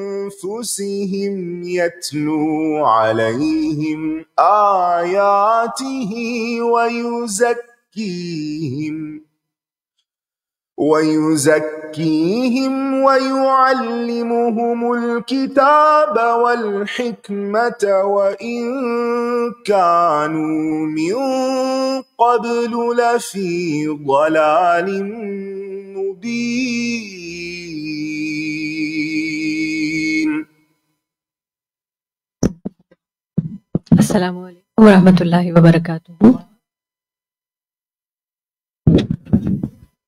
أنفسهم يتلو عليهم آياته ويزكيهم ويعلمهم الكتاب والحكمة وإن كانوا من قبل لفي ضلال مبين. السلام علیکم ورحمۃ اللہ وبرکاتہ.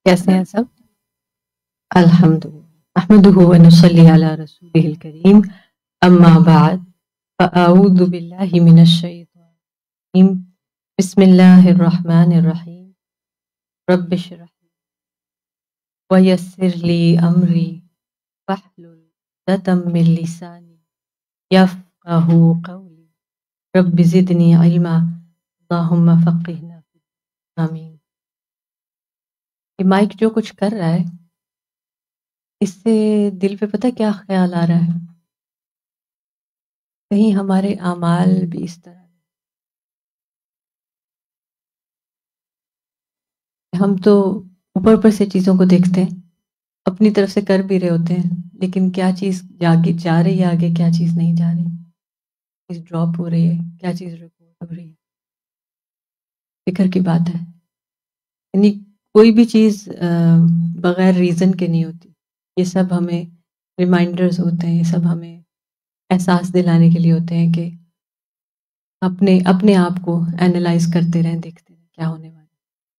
کیسے ہیں سب؟ الحمدللہ احمدہ ونصلی علی رسولہ الکریم. اما بعد فاعوذ باللہ من الشیطان الرجیم. بسم اللہ الرحمن الرحیم. رب اشرح لي ويسر لي امری واحلل عقدۃ من لسانی یفقهوا قولی. رب زدنی علما اللہم فقہنا فی الدین. آمین. یہ مائک جو کچھ کر رہا ہے اس سے دل پہ پتہ کیا خیال آ رہا ہے؟ کہیں ہمارے اعمال بھی اس طرح ہم تو اوپر اوپر سے چیزوں کو دیکھتے ہیں، اپنی طرف سے کر بھی رہے ہوتے ہیں، لیکن کیا چیز جا رہی ہے آگے، کیا چیز نہیں جا رہی، چیز ڈراپ ہو رہی ہے، کیا چیز ریکارڈ ہو رہی ہے. فکر کی بات ہے. یعنی کوئی بھی چیز بغیر ریزن کے نہیں ہوتی. یہ سب ہمیں ریمائنڈرز ہوتے ہیں، یہ سب ہمیں احساس دلانے کے لیے ہوتے ہیں کہ اپنے آپ کو اینالائز کرتے رہیں، دیکھتے رہیں کیا ہونے والا ہے.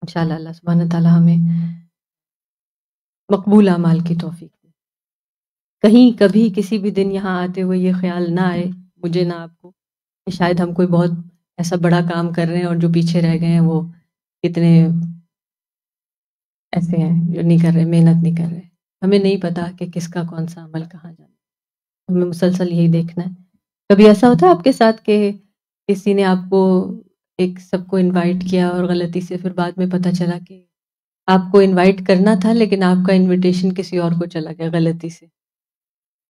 انشاءاللہ اللہ سبحانہ تعالیٰ ہمیں مقبول اعمال کی توفیق دے. کہیں کبھی کسی بھی دن یہاں آتے ہوئے یہ خیال نہ آئے مجھے نہ آپ کو کہ شاید ہم کوئی بہت ایسا بڑا کام کر رہے ہیں اور جو پیچھے رہ گئے ہیں وہ کتنے ایسے ہیں جو نہیں کر رہے، محنت نہیں کر رہے. ہمیں نہیں پتا کہ کس کا کون سا عمل کہاں جانا ہے. ہمیں مسلسل یہی دیکھنا ہے. کبھی ایسا ہوتا ہے آپ کے ساتھ کہ کسی نے آپ کو ایک سب کو انوائٹ کیا اور غلطی سے پھر بعد میں پتہ چلا کہ آپ کو انوائٹ کرنا تھا لیکن آپ کا انویٹیشن کسی اور کو چلا گیا غلطی سے،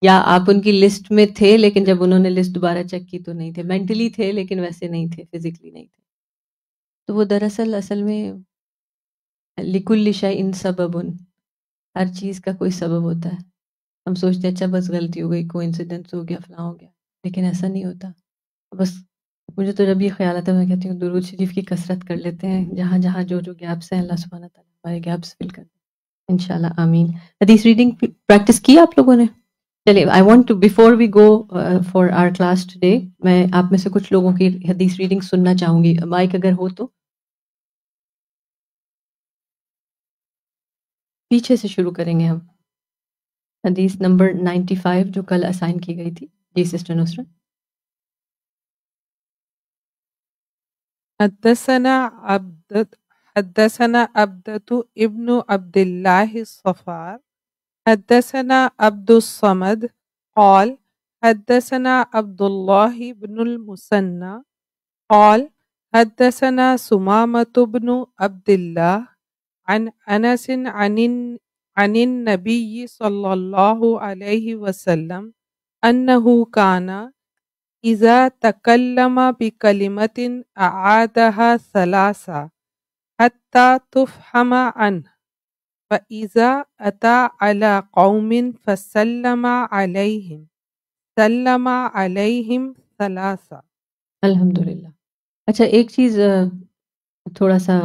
یا آپ ان کی لسٹ میں تھے لیکن جب انہوں نے لسٹ دوبارہ چیک کی تو نہیں تھے، مینٹلی تھے لیکن ویسے نہیں تھے، فزیکلی نہیں تھے. تو وہ دراصل اصل میں لِكُلِّ شَيْءٍ سَبَبٌ، ہر چیز کا کوئی سبب ہوتا ہے. ہم سوچتے ہیں اچھا بس غلطی ہو گئی، کوئنسیڈنس ہو گیا، فلاں ہو گیا، لیکن ایسا نہیں ہوتا. بس مجھے تو جب یہ خیال آتا ہے میں کہتی ہوں درود شریف کی کثرت کر لیتے ہیں، جہاں جہاں جو گیپس ہیں اللہ سبحانہ تعالیٰ ہمارے گیپس فل کر دیں انشاءاللہ. آمین. حدیث ریڈنگ پریکٹس کی آپ لوگوں نے؟ چلیے I want to before we go for our class today, میں آپ میں سے کچھ لوگوں کی حدیث ریڈنگ سننا چاہوں گی. مائک اگر ہو تو پیچھے سے شروع کریں گے ہم. حدیث نمبر 95 جو کل اسائن کی گئی تھی. جی سسٹر نصرت. حدثنا عبدة ابن عبد الله الصفار حدثنا عبد الصمد قال حدثنا عبد الله بن المثنى قال حدثنا سمامة بن عبد الله عن أنس عن النبي صلى الله عليه وسلم أنه كان إذا تكلم بكلمة أعادها ثلاثا حتى تفهم عنه فإذا أتى على قوم فسلم عليهم سلم عليهم ثلاثا. الحمدللہ. اچھا ایک چیز تھوڑا سا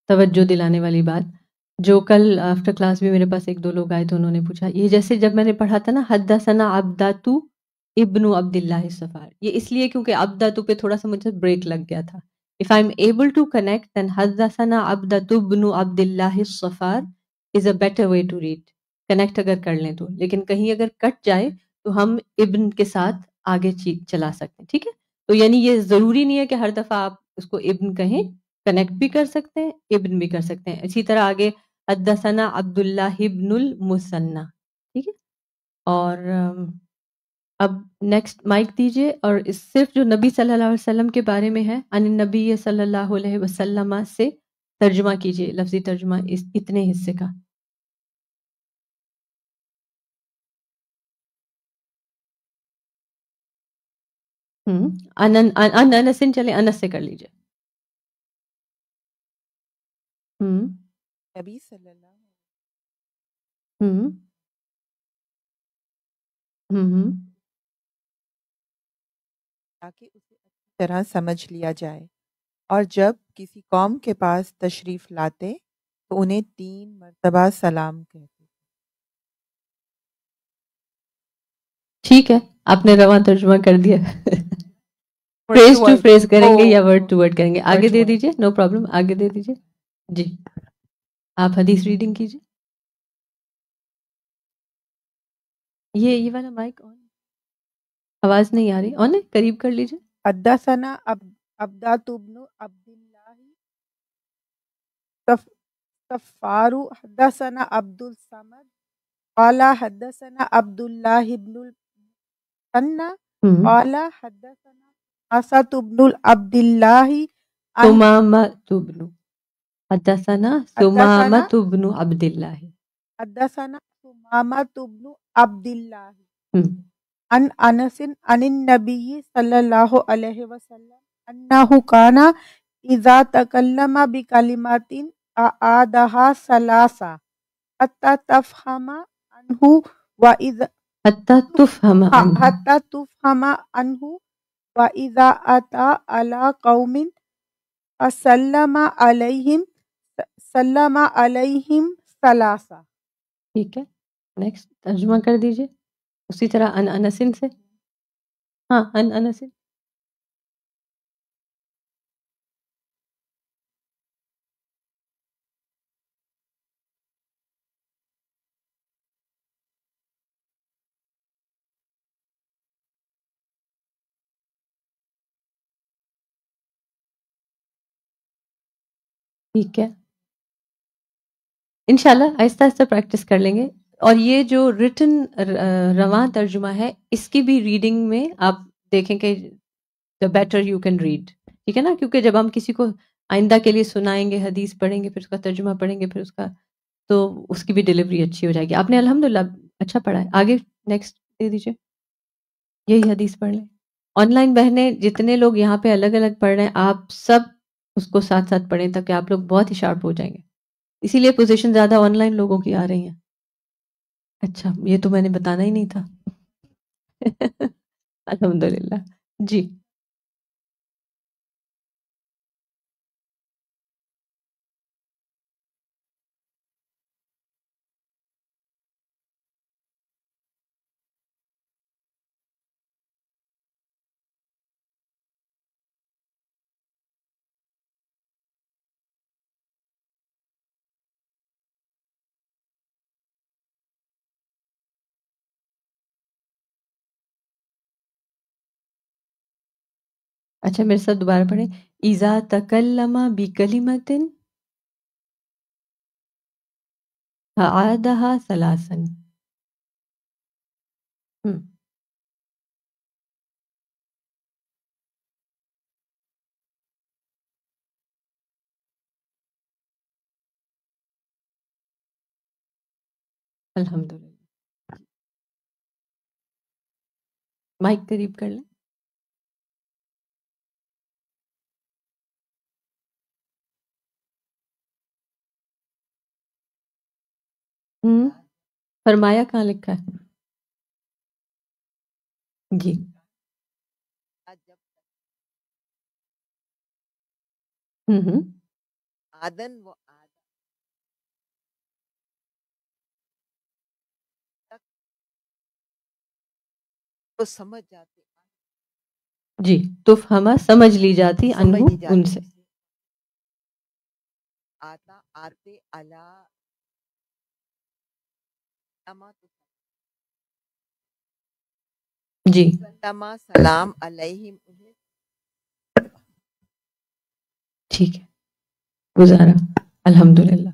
توجہ دلانے والی بات، جو کل آفٹر کلاس بھی میرے پاس ایک دو لوگ آئے تو انہوں نے پوچھا یہ جیسے جب میں نے پڑھا تھا نا حدثنا عبدۃ ابن عبد اللہ الصفار، یہ اس لیے کیونکہ عبدۃ پہ تھوڑا سا مجھے بریک لگ گیا تھا. If I'm able to connect then حدثنا عبدۃ ابن عبد اللہ الصفار is a better way to read. Connect اگر کر لیں تو، لیکن کہیں اگر کٹ جائے تو ہم ابن کے ساتھ آگے چلا سکتے ہیں. ٹھیک ہے؟ تو یعنی یہ ضروری نہیں ہے کہ ہر دفعہ آپ اس کو ابن کہیں، کنیکٹ بھی کر سکتے ہیں، ابن بھی کر سکتے ہیں. اسی طرح آگے حدثنا عبداللہ ابن المثنى. ٹھیک ہے؟ اور اب نیکسٹ مائک دیجیے اور صرف جو نبی صلی اللہ علیہ وسلم کے بارے میں ہے عن النبی صلی اللہ علیہ وسلم سے ترجمہ کیجیے، لفظی ترجمہ اتنے حصے کا. انسن چلے انس سے کر لیجیے. نبی صلی اللہ علیہ تاکہ اسے اچھی طرح سمجھ لیا جائے، اور جب کسی قوم کے پاس تشریف لاتے تو انہیں 3 مرتبہ سلام کہتے. ٹھیک ہے، آپ نے رواں ترجمہ کر دیا. فریز ٹو فریز کریں گے یا ورڈ ٹو ورڈ کریں گے؟ آگے دے دیجیے، نو پرابلم، آگے دے دیجیے. جی آپ حدیث ریڈنگ کیجیے. یہ والا مائک آن، آواز نہیں آ رہی، آن ہے، قریب کر لیجیے. حدثنا عبدۃ بن عبد اللہ صفار حدثنا عبد الصمد قال حدثنا عبد اللہ بن الثنى قال حدثنا اسد بن عبد اللہ ثمامۃ بن، حدثنا ثمامۃ بن عبد اللہ، حدثنا ثمامۃ بن عبد اللہ عن انس عن النبی صلی اللہ علیہ وسلم انہ کان اذا تکلم بکلمات اعادها ثلاثا حتی تفهم عنہ واذا حتی تفهم عنہ، حتی تفهم عنہ واذا اتى على قوم فسلم علیہم سلم علیہم ثلاثا. ٹھیک ہے، نیکسٹ ترجمہ کر دیجیے اسی طرح ان انسن سے. ہاں ان انسن. ٹھیک ہے، انشاءاللہ آہستہ آہستہ پریکٹس کر لیں گے. اور یہ جو ریٹن رواں ترجمہ ہے، اس کی بھی ریڈنگ میں آپ دیکھیں کہ the better you can read، ٹھیک ہے نا، کیونکہ جب ہم کسی کو آئندہ کے لیے سنائیں گے، حدیث پڑھیں گے، پھر اس کا ترجمہ پڑھیں گے، پھر اس کا تو اس کی بھی ڈلیوری اچھی ہو جائے گی. آپ نے الحمدللہ اچھا پڑھا ہے. آگے نیکسٹ دے دیجیے، یہی حدیث پڑھ لیں. آن لائن بہنیں جتنے لوگ یہاں پہ الگ الگ پڑھ رہے ہیں، آپ سب اس کو ساتھ ساتھ پڑھیں تاکہ آپ لوگ بہت ہی شارپ ہو جائیں گے. اسی لیے پوزیشن زیادہ آن لائن لوگوں کی آ رہی ہیں. اچھا، یہ تو میں نے بتانا ہی نہیں تھا. الحمدللہ. جی اچھا، میرے ساتھ دوبارہ پڑھیں. اذا تکلم بکلمۃ اعادها ثلاثا. الحمدللہ. مائک قریب کر لیں. فرمایا کہاں لکھا ہے؟ جی آدن و تو سمجھ جاتے، جی تفہمہ سمجھ لی جاتی، انہو ان سے. آتا آتے علا جی سلام علیہم. ٹھیک ہے، گزارا. الحمدللہ.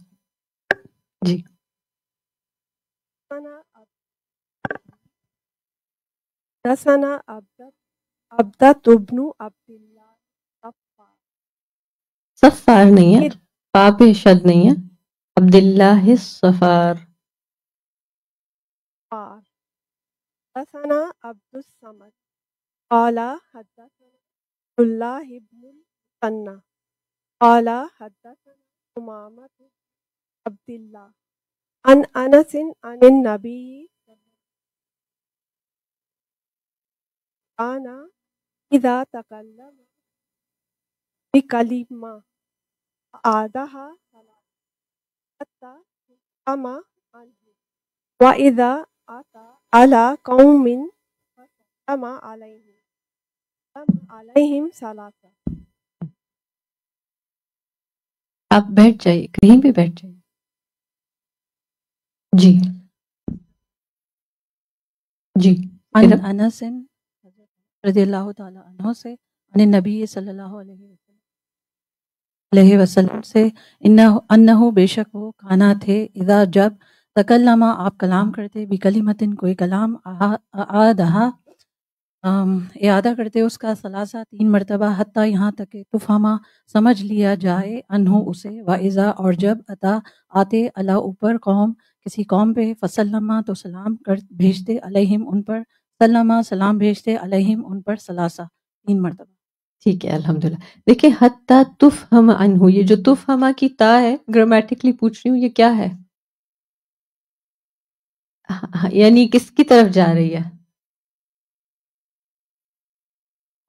جی حدثنا عبدۃ بن عبد اللہ صفار نہیں ہے، پا پہ شد نہیں ہے. عبداللہ الصفار. حدثنا عبد الصمد قال حدثنا عبد الله بن المثنى قال حدثنا أمامة بن عبد الله عن أنس عن النبي كان إذا تكلم بكلمة أعادها حتى قام عنه وإذا أتى على قوم فسلم عليهم ثلاثة. آپ بیٹھ جائیے، کہیں بھی بیٹھ جائیے. جی جی. عن انس رضی اللہ تعالی عنہ سے عن نبی صلی اللہ علیہ وسلم سے انہو بے شک وہ کھانا تھے اذا جب تکلما آپ کلام کرتے بکلمتن کوئی کلام اعادہا اعادہ کرتے اس کا ثلاثہ 3 مرتبہ حتیٰ یہاں تک کہ تفہمہ سمجھ لیا جائے انہو اسے واذا اور جب اتا آتے اللہ اوپر قوم کسی قوم پہ فسلما تو سلام کر بھیجتے علیہم ان پر سلامہ سلام بھیجتے علیہم ان پر ثلاثہ 3 مرتبہ. ٹھیک ہے الحمدللہ. دیکھیں حتیٰ تفہم عنہ، یہ جو تفہمہ کی تا ہے گرامیٹکلی پوچھ رہی ہوں یہ کیا ہے؟ یعنی کس کی طرف جا رہی ہے؟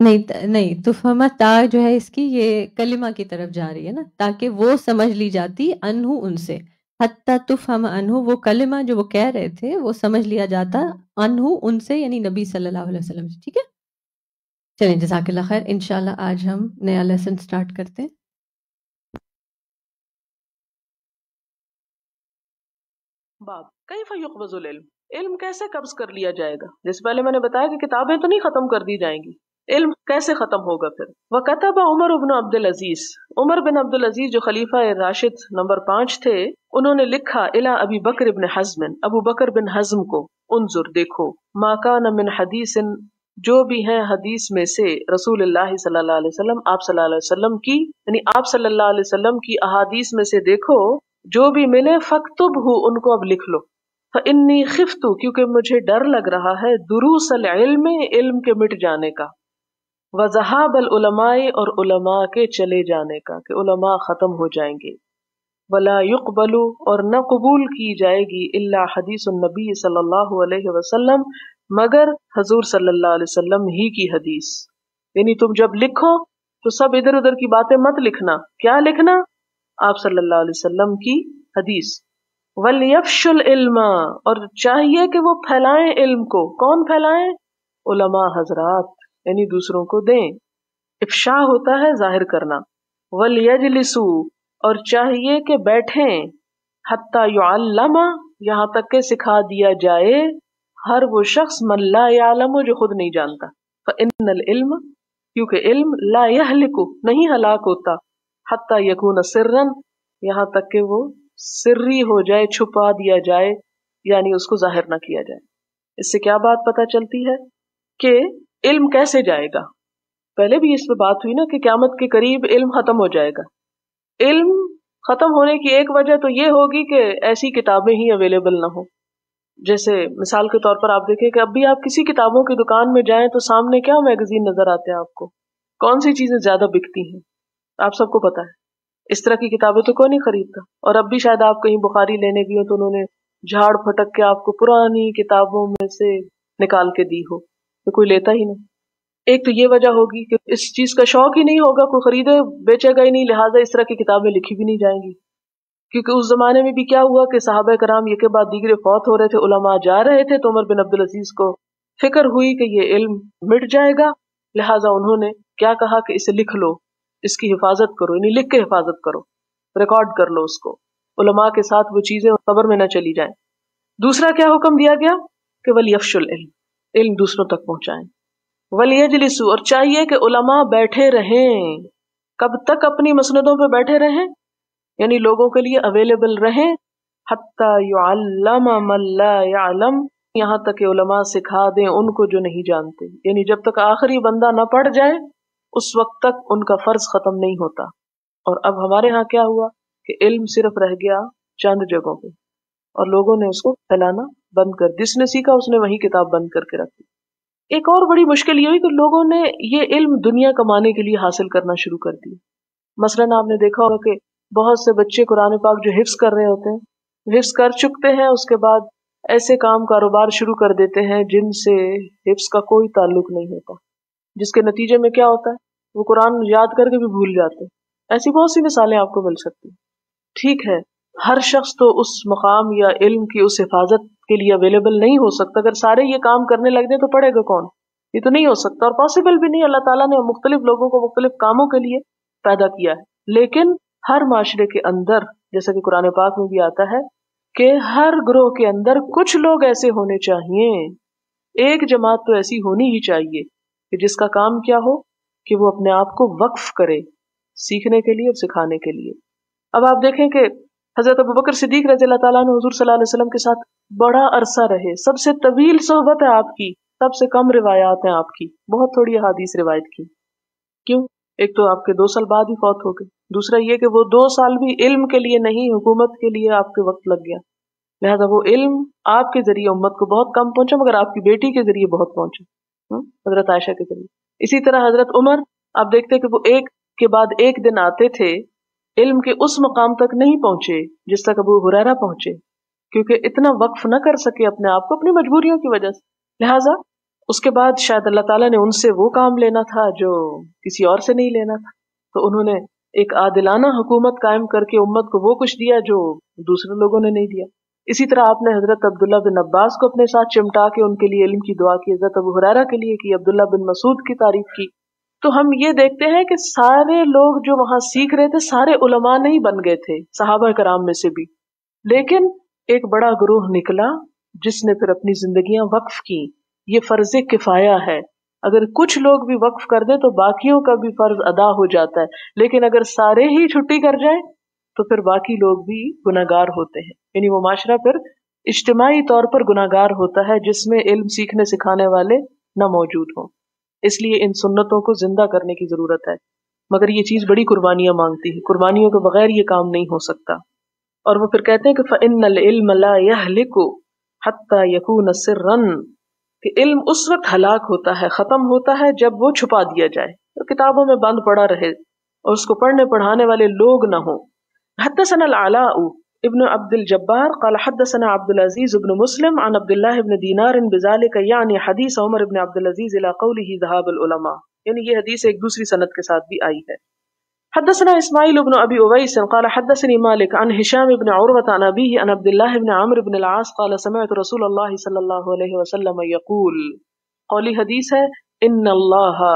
نہیں تفہمہ تا جو ہے اس کی یہ کلمہ کی طرف جا رہی ہے نا، تاکہ وہ سمجھ لی جاتی انہو ان سے. حتیٰ تفہم انہو وہ کلمہ جو وہ کہہ رہے تھے وہ سمجھ لیا جاتا انہو ان سے، یعنی نبی صلی اللہ علیہ وسلم سے. ٹھیک ہے چلیں جزاک اللہ خیر. انشاءاللہ آج ہم نیا لیسن سٹارٹ کرتے ہیں. باب کیف یقبض العلم، علم کیسے قبض کر لیا جائے گا. جس پہلے میں نے بتایا کہ کتابیں تو نہیں ختم کر دی جائیں گی، علم کیسے ختم ہوگا پھر. وکتب عمر بن عبد العزیز، عمر بن عبد العزیز جو خلیفہ راشد نمبر 5 تھے، انہوں نے لکھا الی ابی بکر بن حزم، ابو بکر بن حزم کو، انظر دیکھو، ما کان من حدیث جو بھی ہیں حدیث میں سے رسول اللہ صلی اللہ علیہ وسلم آپ صلی اللہ علیہ وسلم کی، یعنی آپ صلی اللہ علیہ وسلم کی احادیث میں سے دیکھو جو بھی ملے فاکتبہ ان کو اب لکھ لو. فانی خفت کیونکہ مجھے ڈر لگ رہا ہے دروس العلم علم کے مٹ جانے کا، وذہاب العلماء اور علماء کے چلے جانے کا کہ علماء ختم ہو جائیں گے. ولا يقبل اور نہ قبول کی جائے گی الا حدیث النبی صلی اللہ علیہ وسلم مگر حضور صلی اللہ علیہ وسلم ہی کی حدیث. یعنی تم جب لکھو تو سب ادھر ادھر کی باتیں مت لکھنا. کیا لکھنا؟ آپ صلی اللہ علیہ وسلم کی حدیث. وَلْيَفْشُ الْعِلْمَ اور چاہیے کہ وہ پھیلائیں علم کو. کون پھیلائیں؟ علماء حضرات، یعنی دوسروں کو دیں. افشاء ہوتا ہے ظاہر کرنا. وَلْيَجْلِسُوا اور چاہیے کہ بیٹھیں. حَتَّى يُعَلَّمَ یہاں تک کہ سکھا دیا جائے ہر وہ شخص من لا يعلم جو خود نہیں جانتا. فَإِنَّ الْعِلْمَ کیونکہ علم لا يَهْلِكُ نہیں ہلاک ہوتا. حَتَّى يَكُونَ سِرًّا یہاں تک کہ وہ سری ہو جائے، چھپا دیا جائے، یعنی اس کو ظاہر نہ کیا جائے. اس سے کیا بات پتہ چلتی ہے کہ علم کیسے جائے گا. پہلے بھی اس پہ بات ہوئی نا کہ قیامت کے قریب علم ختم ہو جائے گا. علم ختم ہونے کی ایک وجہ تو یہ ہوگی کہ ایسی کتابیں ہی اویلیبل نہ ہوں. جیسے مثال کے طور پر آپ دیکھیں کہ اب بھی آپ کسی کتابوں کی دکان میں جائیں تو سامنے کیا میگزین نظر آتے ہیں آپ کو، کون سی چیزیں زیادہ بکتی ہیں آپ سب کو پتا ہے. اس طرح کی کتابیں تو کوئی نہیں خریدتا. اور اب بھی شاید آپ کہیں بخاری لینے گئی ہو تو انہوں نے جھاڑ پھٹک کے آپ کو پرانی کتابوں میں سے نکال کے دی ہو تو کوئی لیتا ہی نہیں. ایک تو یہ وجہ ہوگی کہ اس چیز کا شوق ہی نہیں ہوگا، کوئی خریدے بیچے گا ہی نہیں، لہٰذا اس طرح کی کتابیں لکھی بھی نہیں جائیں گی. کیونکہ اس زمانے میں بھی کیا ہوا کہ صحابہ کرام یہ کے بعد دیگرے فوت ہو رہے تھے، علماء جا رہے تھے، تو عمر بن عبدالعزیز کو فکر ہوئی کہ یہ علم مٹ جائے گا، لہٰذا انہوں نے کیا کہا کہ اسے لکھ لو، اس کی حفاظت کرو، یعنی لکھ کے حفاظت کرو، ریکارڈ کر لو اس کو، علماء کے ساتھ وہ چیزیں قبر میں نہ چلی جائیں. دوسرا کیا حکم دیا گیا کہ وَلْيَفْشُ الْعِلْمَ علم دوسروں تک پہنچائیں. وَلْيَجْلِسُوا اور چاہیے کہ علماء بیٹھے رہیں. کب تک اپنی مسندوں پہ بیٹھے رہیں؟ یعنی لوگوں کے لیے اویلیبل رہیں. حَتَّى يُعَلَّمَ مَن لَا يَعْلَمُ یہاں تک کہ علماء سکھا دیں ان کو جو نہیں جانتے. یعنی جب تک آخری بندہ نہ پڑھ جائے اس وقت تک ان کا فرض ختم نہیں ہوتا. اور اب ہمارے ہاں کیا ہوا کہ علم صرف رہ گیا چند جگہوں پہ اور لوگوں نے اس کو پھیلانا بند کر، جس نے سیکھا اس نے وہی کتاب بند کر کے رکھ دی. ایک اور بڑی مشکل یہ ہوئی کہ لوگوں نے یہ علم دنیا کمانے کے لیے حاصل کرنا شروع کر دیا. مثلاً آپ نے دیکھا ہوگا کہ بہت سے بچے قرآن پاک جو حفظ کر رہے ہوتے ہیں، حفظ کر چکتے ہیں، اس کے بعد ایسے کام کاروبار شروع کر دیتے ہیں جن سے حفظ کا کوئی تعلق نہیں ہوتا، جس کے نتیجے میں کیا ہوتا ہے، وہ قرآن یاد کر کے بھی بھول جاتے ہیں. ایسی بہت سی مثالیں آپ کو مل سکتی. ٹھیک ہے، ہر شخص تو اس مقام یا علم کی اس حفاظت کے لیے اویلیبل نہیں ہو سکتا. اگر سارے یہ کام کرنے لگ جائیں تو پڑھے گا کون؟ یہ تو نہیں ہو سکتا، اور پاسبل بھی نہیں. اللہ تعالیٰ نے مختلف لوگوں کو مختلف کاموں کے لیے پیدا کیا ہے. لیکن ہر معاشرے کے اندر، جیسا کہ قرآن پاک میں بھی آتا ہے کہ ہر گروہ کے اندر کچھ لوگ ایسے ہونے چاہیے، ایک جماعت تو ایسی ہونی ہی چاہیے کہ جس کا کام کیا ہو کہ وہ اپنے آپ کو وقف کرے سیکھنے کے لیے اور سکھانے کے لیے. اب آپ دیکھیں کہ حضرت ابوبکر صدیق رضی اللہ تعالیٰ عنہ حضور صلی اللہ علیہ وسلم کے ساتھ بڑا عرصہ رہے، سب سے طویل صحبت ہے آپ کی، سب سے کم روایات ہیں آپ کی، بہت تھوڑی احادیث روایت کی. کیوں؟ ایک تو آپ کے 2 سال بعد ہی فوت ہو گئے، دوسرا یہ کہ وہ 2 سال بھی علم کے لیے نہیں، حکومت کے لیے آپ کے وقت لگ گیا. لہذا وہ علم آپ کے ذریعے امت کو بہت کم پہنچا، مگر آپ کی بیٹی کے ذریعے بہت پہنچا، حضرت عائشہ کے ذریعے. اسی طرح حضرت عمر، آپ دیکھتے کہ وہ ایک کے بعد ایک دن آتے تھے، علم کے اس مقام تک نہیں پہنچے جس تک ابو ہریرہ پہنچے، کیونکہ اتنا وقف نہ کر سکے اپنے آپ کو اپنی مجبوریوں کی وجہ سے. لہٰذا اس کے بعد شاید اللہ تعالیٰ نے ان سے وہ کام لینا تھا جو کسی اور سے نہیں لینا تھا، تو انہوں نے ایک عادلانہ حکومت قائم کر کے امت کو وہ کچھ دیا جو دوسرے لوگوں نے نہیں دیا. اسی طرح آپ نے حضرت عبداللہ بن عباس کو اپنے ساتھ چمٹا کے ان کے لیے علم کی دعا کی، حضرت ابو ہریرہ کے لیے کی، عبداللہ بن مسعود کی تعریف کی. تو ہم یہ دیکھتے ہیں کہ سارے لوگ جو وہاں سیکھ رہے تھے سارے علماء نہیں بن گئے تھے، صحابہ کرام میں سے بھی، لیکن ایک بڑا گروہ نکلا جس نے پھر اپنی زندگیاں وقف کی. یہ فرض کفایہ ہے، اگر کچھ لوگ بھی وقف کر دیں تو باقیوں کا بھی فرض ادا ہو جاتا ہے، لیکن اگر سارے ہی چھٹی کر جائیں تو پھر باقی لوگ بھی گناہگار ہوتے ہیں. یعنی وہ معاشرہ پھر اجتماعی طور پر گناہگار ہوتا ہے جس میں علم سیکھنے سکھانے والے نہ موجود ہوں. اس لیے ان سنتوں کو زندہ کرنے کی ضرورت ہے، مگر یہ چیز بڑی قربانیاں مانگتی ہے، قربانیوں کے بغیر یہ کام نہیں ہو سکتا. اور وہ پھر کہتے ہیں کہ فَإِنَّ الْعِلْمَ لَا يَهْلِكُ حَتَّى يَكُونَ سِرًّا، کہ علم اس وقت ہلاک ہوتا ہے، ختم ہوتا ہے جب وہ چھپا دیا جائے، تو کتابوں میں بند پڑا رہے اور اس کو پڑھنے پڑھانے والے لوگ نہ ہوں. حدثنا العلاء ابن عبد الجبار قال حدثنا عبد العزيز بن مسلم عن عبد الله بن دينار بذلك يعني حديث عمر بن عبد العزيز الى قوله ذهاب العلماء، یعنی یہ حدیث ایک دوسری سند کے ساتھ بھی آئی ہے. حدثنا اسماعیل بن ابی اویس قال حدثني مالك عن هشام بن عروة عن ابيه عن عبد الله بن عمرو بن العاص قال سمعت رسول الله صلی اللہ علیہ وسلم يقول، قولی حدیث ہے، ان اللہ،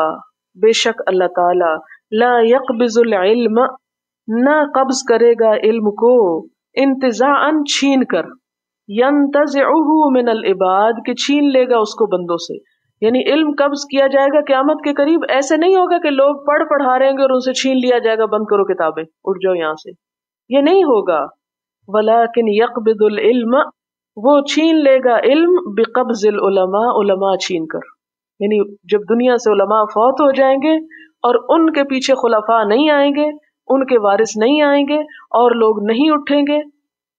بے شک اللہ تعالی، لا يقبض العلم، نہ قبض کرے گا علم کو، انتزاعا چھین کر، ینتزعہ من العباد، کہ چھین لے گا اس کو بندوں سے. یعنی علم قبض کیا جائے گا قیامت کے قریب، ایسے نہیں ہوگا کہ لوگ پڑھا رہیں گے اور ان سے چھین لیا جائے گا، بند کرو کتابیں، اٹھ جاؤ یہاں سے، یہ نہیں ہوگا. ولیکن یقبض العلم، وہ چھین لے گا علم بقبض العلماء، علماء چھین کر. یعنی جب دنیا سے علماء فوت ہو جائیں گے اور ان کے پیچھے خلفاء نہیں آئیں گے، ان کے وارث نہیں آئیں گے اور لوگ نہیں اٹھیں گے،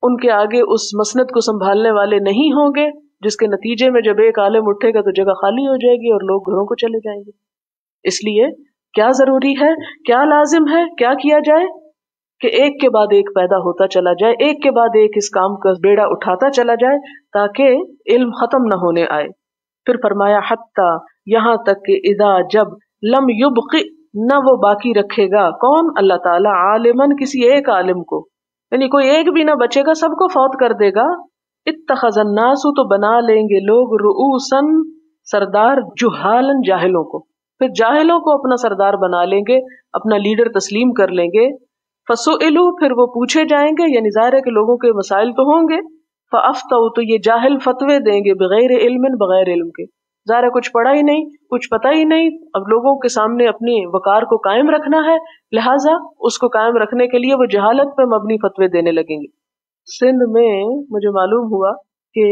ان کے آگے اس مسند کو سنبھالنے والے نہیں ہوں گے، جس کے نتیجے میں جب ایک عالم اٹھے گا تو جگہ خالی ہو جائے گی اور لوگ گھروں کو چلے جائیں گے. اس لیے کیا ضروری ہے، کیا لازم ہے، کیا کیا جائے کہ ایک کے بعد ایک پیدا ہوتا چلا جائے، ایک کے بعد ایک اس کام کا بیڑا اٹھاتا چلا جائے تاکہ علم ختم نہ ہونے آئے. پھر فرمایا حتی، یہاں تک کہ اذا، جب، لم یبق، نہ وہ باقی رکھے گا، کون؟ اللہ تعالیٰ، عالمن، کسی ایک عالم کو، یعنی کوئی ایک بھی نہ بچے گا، سب کو فوت کر دے گا. اتخذ الناس، تو بنا لیں گے لوگ، رؤوسن، سردار، جہالن، جاہلوں کو، پھر جاہلوں کو اپنا سردار بنا لیں گے، اپنا لیڈر تسلیم کر لیں گے. فسئلوا، پھر وہ پوچھے جائیں گے، یعنی ظاہر ہے کہ لوگوں کے مسائل تو ہوں گے. فافتوا، تو یہ جاہل فتوے دیں گے، بغیر علم، بغیر علم کے، ظاہر ہے کچھ پڑھا ہی نہیں، کچھ پتہ ہی نہیں. اب لوگوں کے سامنے اپنی وقار کو قائم رکھنا ہے، لہٰذا اس کو قائم رکھنے کے لیے وہ جہالت پہ مبنی فتوے دینے لگیں گے. سندھ میں مجھے معلوم ہوا کہ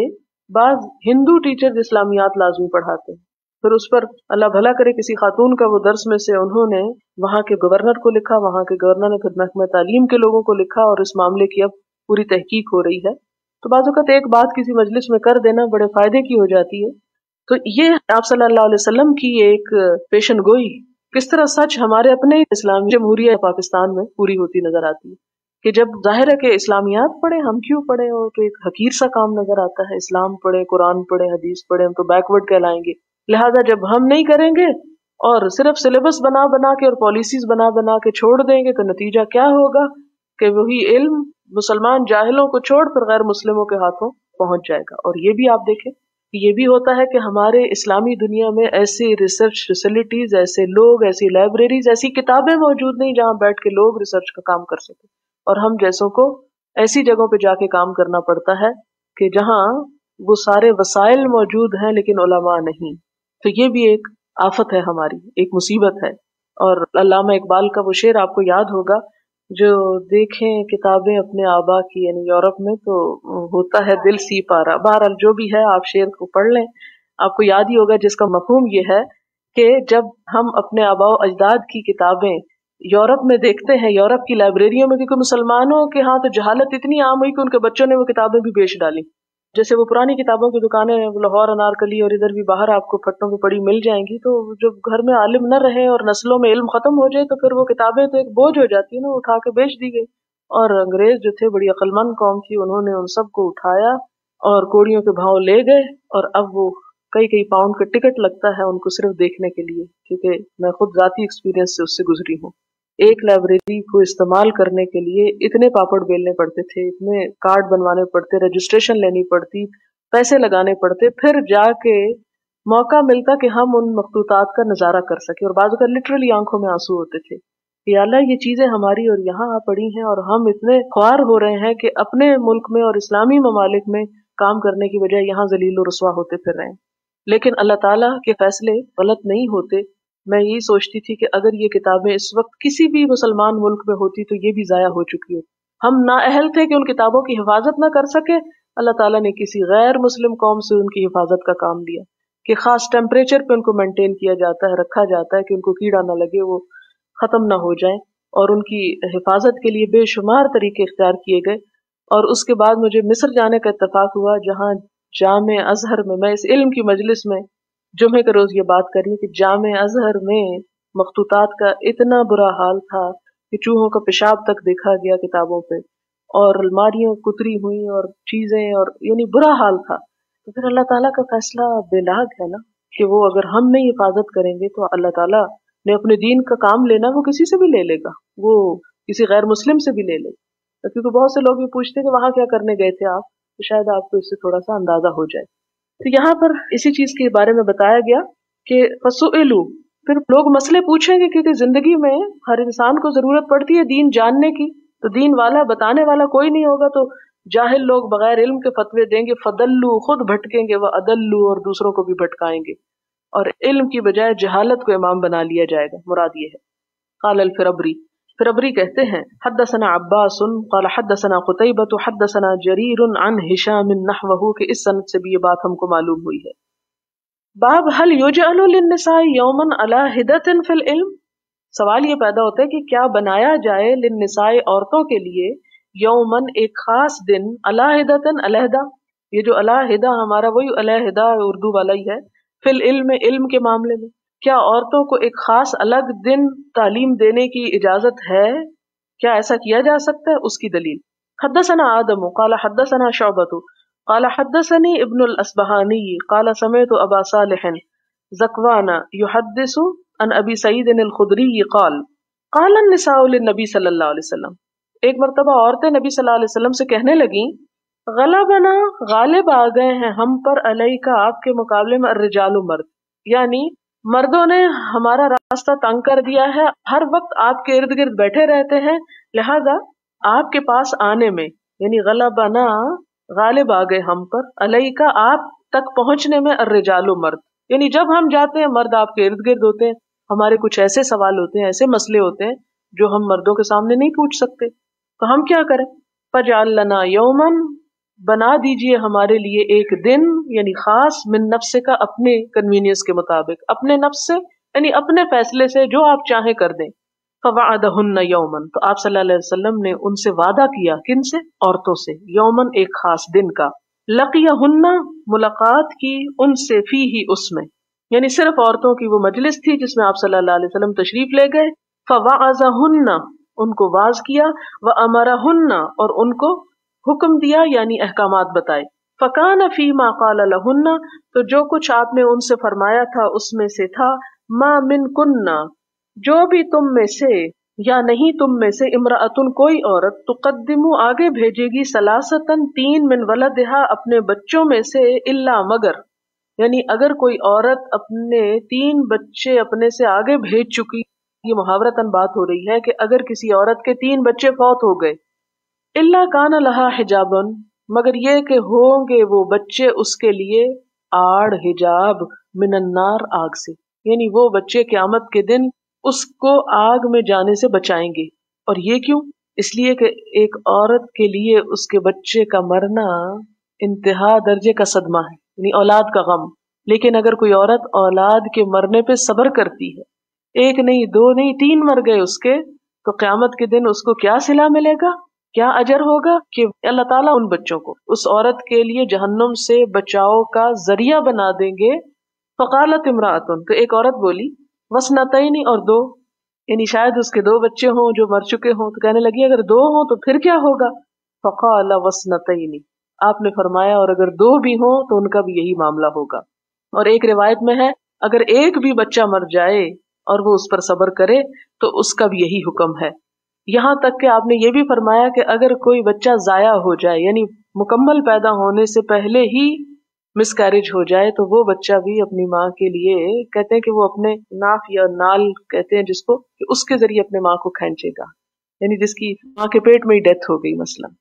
بعض ہندو ٹیچر اسلامیات لازمی پڑھاتے ہیں، پھر اس پر اللہ بھلا کرے کسی خاتون کا وہ درس میں سے انہوں نے وہاں کے گورنر کو لکھا، وہاں کے گورنر نے پھر محکمہ تعلیم کے لوگوں کو لکھا اور اس معاملے کی اب پوری تحقیق ہو رہی ہے. تو بعض اوقات ایک بات کسی مجلس میں کر دینا بڑے فائدے کی ہو جاتی ہے. تو یہ آپ صلی اللہ علیہ وسلم کی ایک پیشن گوئی کس طرح سچ ہمارے اپنے اسلامی جمہوریہ پاکستان میں پوری ہوتی نظر آتی ہے کہ جب ظاہر ہے کہ اسلامیات پڑھے، ہم کیوں پڑھے، اور تو ایک حقیر سا کام نظر آتا ہے، اسلام پڑھے، قرآن پڑھے، حدیث پڑھے، ہم تو بیکورڈ کہلائیں گے. لہٰذا جب ہم نہیں کریں گے اور صرف سلیبس بنا بنا کے اور پالیسیز بنا بنا کے چھوڑ دیں گے تو نتیجہ کیا ہوگا کہ وہی علم مسلمان جاہلوں کو چھوڑ پھر غیر مسلموں کے ہاتھوں پہنچ جائے گا. اور یہ بھی آپ دیکھیں کہ یہ بھی ہوتا ہے کہ ہمارے اسلامی دنیا میں ایسی ریسرچ فیسلٹیز، ایسے لوگ، ایسی لائبریریز، ایسی کتابیں موجود نہیں جہاں بیٹھ کے لوگ ریسرچ کا کام کر سکیں، اور ہم جیسوں کو ایسی جگہوں پہ جا کے کام کرنا پڑتا ہے کہ جہاں وہ سارے وسائل موجود ہیں لیکن علماء نہیں. تو یہ بھی ایک آفت ہے ہماری، ایک مصیبت ہے. اور علامہ اقبال کا وہ شعر آپ کو یاد ہوگا، جو دیکھیں کتابیں اپنے آبا کی، یعنی یورپ میں، تو ہوتا ہے دل سی پارا. بہرحال جو بھی ہے آپ شعر کو پڑھ لیں، آپ کو یاد ہی ہوگا، جس کا مفہوم یہ ہے کہ جب ہم اپنے آبا و اجداد کی کتابیں یورپ میں دیکھتے ہیں، یورپ کی لائبریریوں میں، کیونکہ مسلمانوں کے ہاں تو جہالت اتنی عام ہوئی کہ ان کے بچوں نے وہ کتابیں بھی بیچ ڈالی. جیسے وہ پرانی کتابوں کی دکانیں لاہور، انارکلی اور ادھر بھی باہر آپ کو پھٹوں پہ پڑی مل جائیں گی، تو جب گھر میں عالم نہ رہے اور نسلوں میں علم ختم ہو جائے تو پھر وہ کتابیں تو ایک بوجھ ہو جاتی ہے نا، اٹھا کے بیچ دی گئی. اور انگریز جو تھے، بڑی عقل مند قوم تھی، انہوں نے ان سب کو اٹھایا اور کوڑیوں کے بھاؤ لے گئے، اور اب وہ کئی پاؤنڈ کا ٹکٹ لگتا ہے ان کو صرف دیکھنے کے لیے. کیونکہ میں خود ذاتی ایکسپیرینس سے اس سے گزری ہوں. ایک لائبریری کو استعمال کرنے کے لیے اتنے پاپڑ بیلنے پڑتے تھے، اتنے کارڈ بنوانے پڑتے، رجسٹریشن لینی پڑتی، پیسے لگانے پڑتے، پھر جا کے موقع ملتا کہ ہم ان مخطوطات کا نظارہ کر سکیں. اور بعض اوقات لٹرلی آنکھوں میں آنسو ہوتے تھے کہ یا اللہ، یہ چیزیں ہماری اور یہاں آ پڑی ہیں، اور ہم اتنے خوار ہو رہے ہیں کہ اپنے ملک میں اور اسلامی ممالک میں کام کرنے کی بجائے یہاں ذلیل و رسوا ہوتے پھر رہے ہیں. لیکن اللہ تعالیٰ کے فیصلے غلط نہیں ہوتے. میں یہی سوچتی تھی کہ اگر یہ کتابیں اس وقت کسی بھی مسلمان ملک میں ہوتی تو یہ بھی ضائع ہو چکی ہوتی. ہم نااہل تھے کہ ان کتابوں کی حفاظت نہ کر سکے. اللہ تعالیٰ نے کسی غیر مسلم قوم سے ان کی حفاظت کا کام لیا کہ خاص ٹیمپریچر پہ ان کو مینٹین کیا جاتا ہے، رکھا جاتا ہے کہ ان کو کیڑا نہ لگے، وہ ختم نہ ہو جائیں، اور ان کی حفاظت کے لیے بے شمار طریقے اختیار کیے گئے. اور اس کے بعد مجھے مصر جانے کا اتفاق ہوا، جہاں جامع ازہر میں اس علم کی مجلس میں جمعے کے روز یہ بات کر رہی کہ جامع ازہر میں مخطوطات کا اتنا برا حال تھا کہ چوہوں کا پیشاب تک دیکھا گیا کتابوں پہ، اور الماریاں کتری ہوئی اور چیزیں، اور یعنی برا حال تھا. تو پھر اللہ تعالیٰ کا فیصلہ بے لاگ ہے نا، کہ وہ اگر ہم نہیں حفاظت کریں گے تو اللہ تعالیٰ نے اپنے دین کا کام لینا وہ کسی سے بھی لے لے گا، وہ کسی غیر مسلم سے بھی لے لے گا. کیونکہ بہت سے لوگ بھی پوچھتے ہیں کہ وہاں کیا کرنے گئے تھے آپ، تو شاید آپ کو اس سے تھوڑا سا اندازہ ہو جائے. تو یہاں پر اسی چیز کے بارے میں بتایا گیا کہ فسئلوا، پھر لوگ مسئلے پوچھیں گے، کیونکہ زندگی میں ہر انسان کو ضرورت پڑتی ہے دین جاننے کی. تو دین والا، بتانے والا کوئی نہیں ہوگا تو جاہل لوگ بغیر علم کے فتوے دیں گے، فضلوا، خود بھٹکیں گے، وأضلوا، اور دوسروں کو بھی بھٹکائیں گے. اور علم کی بجائے جہالت کو امام بنا لیا جائے گا. مراد یہ ہے. قال الفربری، فربری کہتے ہیں حدثنا عباس قال حدثنا قتیبۃ حدثنا جریر عن ہشام نحوہ، کہ اس سند سے بھی یہ بات ہم کو معلوم ہوئی ہے. باب هل يجعل للنساء یوما علی حدۃ فی العلم، سوال یہ پیدا ہوتا ہے کہ کیا بنایا جائے للنساء، عورتوں کے لیے، یومن ایک خاص دن، علی حدۃ علیحدہ. یہ جو علیحدہ ہمارا وہی علیحدہ اردو والا ہی ہے، فی العلم علم کے معاملے میں. کیا عورتوں کو ایک خاص الگ دن تعلیم دینے کی اجازت ہے؟ کیا ایسا کیا جا سکتا ہے؟ اس کی دلیل. حدثنا آدم قال حدثنا شعبۃ قال حدثني ابن الأصبهاني قال سمعت أبا صالح ذكوان يحدث عن أبي سعيد الخدري قال قال النساء للنبي صلی اللہ علیہ وسلم. ایک مرتبہ عورتیں نبی صلی اللہ علیہ وسلم سے کہنے لگیں غلبنا، غالب آ گئے ہیں ہم پر، علیکا، آپ کے مقابلے میں، الرجال، مرد، یعنی مردوں نے ہمارا راستہ تنگ کر دیا ہے، ہر وقت آپ کے ارد گرد بیٹھے رہتے ہیں، لہذا آپ کے پاس آنے میں، یعنی غلبنا، غالب آ گئے ہم پر، علیکا، آپ تک پہنچنے میں، الرجال، مرد، یعنی جب ہم جاتے ہیں مرد آپ کے ارد گرد ہوتے ہیں. ہمارے کچھ ایسے سوال ہوتے ہیں، ایسے مسئلے ہوتے ہیں جو ہم مردوں کے سامنے نہیں پوچھ سکتے، تو ہم کیا کریں؟ فجعل لنا یومن، بنا دیجئے ہمارے لیے ایک دن، یعنی خاص، من نفس کا، اپنے کنوینئنس کے مطابق، اپنے نفس سے، یعنی اپنے فیصلے سے، جو آپ چاہیں کر دیں. فوعدہن یومن، تو آپ صلی اللہ علیہ وسلم نے ان سے وعدہ کیا، کن سے؟ عورتوں سے، یومن، ایک خاص دن کا. لقیہن ملاقات کی ان سے فیہ اس میں، یعنی صرف عورتوں کی وہ مجلس تھی جس میں آپ صلی اللہ علیہ وسلم تشریف لے گئے. فوعظہن ان کو واز کیا، وامرہن اور ان کو حکم دیا یعنی احکامات بتائے. فکان فیما قال لہن تو جو کچھ آپ نے ان سے فرمایا تھا اس میں سے تھا ما من کننا جو بھی تم میں سے یا نہیں تم میں سے امرأتن کوئی عورت تقدم آگے بھیجے گی ثلاثتن 3 من ولدہا اپنے بچوں میں سے الا مگر، یعنی اگر کوئی عورت اپنے 3 بچے اپنے سے آگے بھیج چکی، یہ محاورتاً بات ہو رہی ہے کہ اگر کسی عورت کے 3 بچے فوت ہو گئے، الا کان لہا حجابن مگر یہ کہ ہوں گے وہ بچے اس کے لیے آڑ حجاب من النار آگ سے، یعنی وہ بچے قیامت کے دن اس کو آگ میں جانے سے بچائیں گے. اور یہ کیوں؟ اس لیے کہ ایک عورت کے لیے اس کے بچے کا مرنا انتہا درجے کا صدمہ ہے، یعنی اولاد کا غم. لیکن اگر کوئی عورت اولاد کے مرنے پہ صبر کرتی ہے، 1 نہیں 2 نہیں 3 مر گئے اس کے، تو قیامت کے دن اس کو کیا صلہ ملے گا، کیا اجر ہوگا کہ اللہ تعالیٰ ان بچوں کو اس عورت کے لیے جہنم سے بچاؤ کا ذریعہ بنا دیں گے. فقالت امرأتن تو ایک عورت بولی وسنتین اور 2، یعنی شاید اس کے 2 بچے ہوں جو مر چکے ہوں، تو کہنے لگی اگر 2 ہوں تو پھر کیا ہوگا. فقال وسنتین آپ نے فرمایا اور اگر 2 بھی ہوں تو ان کا بھی یہی معاملہ ہوگا. اور ایک روایت میں ہے اگر ایک بھی بچہ مر جائے اور وہ اس پر صبر کرے تو اس کا بھی یہی حکم ہے. یہاں تک کہ آپ نے یہ بھی فرمایا کہ اگر کوئی بچہ ضائع ہو جائے، یعنی مکمل پیدا ہونے سے پہلے ہی مس کیریج ہو جائے، تو وہ بچہ بھی اپنی ماں کے لیے کہتے ہیں کہ وہ اپنے ناف یا نال کہتے ہیں جس کو، کہ اس کے ذریعے اپنے ماں کو کھینچے گا، یعنی جس کی ماں کے پیٹ میں ہی ڈیتھ ہو گئی. مثلا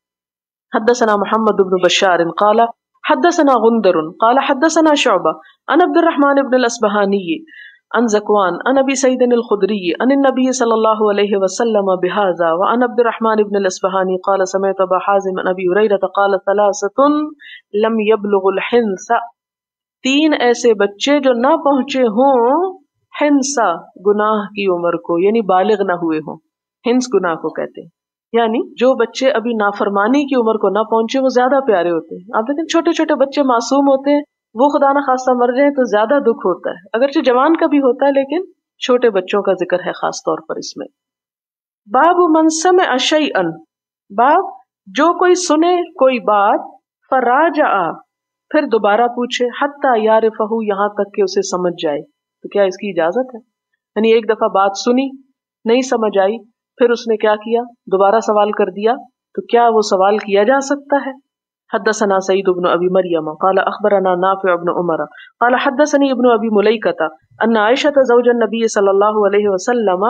حدثنا محمد بن بشار قال حدثنا غندر قال حدثنا شعبہ عن عبد الرحمن بن الاصبہانی عن زکوان عن ابی سعید الخدری عن النبی صلی اللہ علیہ وسلم بهذا وعن عبد الرحمن بن الاصبہانی قال سمعت ابا حازم عن ابی ہریرہ قال ثلاثۃ لم يبلغ الحنث 3 ایسے بچے جو نہ پہنچے ہوں حنث گناہ کی عمر کو، یعنی بالغ نہ ہوئے ہوں. حنث گناہ کو کہتے ہیں، یعنی جو بچے ابھی نافرمانی کی عمر کو نہ پہنچے وہ زیادہ پیارے ہوتے ہیں. آپ دیکھیں چھوٹے چھوٹے بچے معصوم ہوتے ہیں، وہ خدا نہ خواستہ مر جائیں تو زیادہ دکھ ہوتا ہے، اگرچہ جوان کا بھی ہوتا ہے لیکن چھوٹے بچوں کا ذکر ہے خاص طور پر اس میں. باب من سمع شیئا باب جو کوئی سنے کوئی بات فراجع پھر دوبارہ پوچھے حتی یعرفہ یہاں تک کہ اسے سمجھ جائے، تو کیا اس کی اجازت ہے؟ یعنی ایک دفعہ بات سنی نہیں سمجھ آئی پھر اس نے کیا کیا، دوبارہ سوال کر دیا، تو کیا وہ سوال کیا جا سکتا ہے؟ حدثنا سعید بن ابی مریم قال اخبرنا نافع بن عمر قال حدثني ابن ابی ملیکۃ ان عائشہ زوج النبی صلی اللہ علیہ وسلم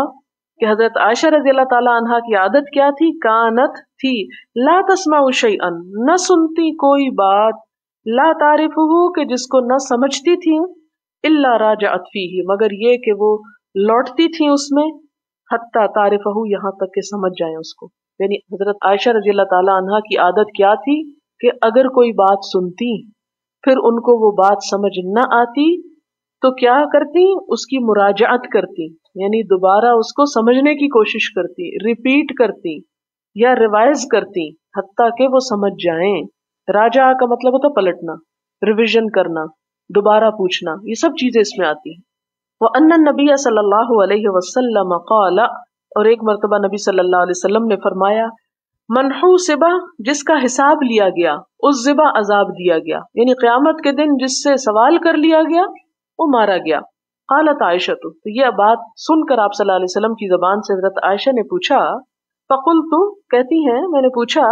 کہ حضرت عائشہ رضی اللہ تعالی عنہا کی عادت کیا تھی، کانت تھی، لا تسمع شیئا نہ سنتی کوئی بات، لا تعرفہ کہ جس کو نہ سمجھتی تھی، الا راجعت فیہ مگر یہ کہ وہ لوٹتی تھی اس میں، حتی تعرفہ یہاں تک کہ سمجھ جائیں اس کو. یعنی حضرت عائشہ رضی اللہ تعالی عنہا کی عادت کیا تھی کہ اگر کوئی بات سنتی پھر ان کو وہ بات سمجھ نہ آتی تو کیا کرتی، اس کی مراجعت کرتی، یعنی دوبارہ اس کو سمجھنے کی کوشش کرتی، ریپیٹ کرتی یا ریوائز کرتی حتیٰ کہ وہ سمجھ جائیں. راجع کا مطلب ہوتا پلٹنا، ریویژن کرنا، دوبارہ پوچھنا، یہ سب چیزیں اس میں آتی ہیں. وَأَنَّ النَّبِيَّ صلی اللہ علیہ وسلم قال اور ایک مرتبہ نبی صلی اللہ علیہ وسلم نے فرمایا من حوسبہ جس کا حساب لیا گیا، عذبہ عذاب دیا گیا، یعنی قیامت کے دن جس سے سوال کر لیا گیا وہ مارا گیا. قالت عائشہ تو یہ بات سن کر آپ صلی اللہ علیہ وسلم کی زبان سے حضرت عائشہ نے پوچھا، فقلت کہتی ہیں میں نے پوچھا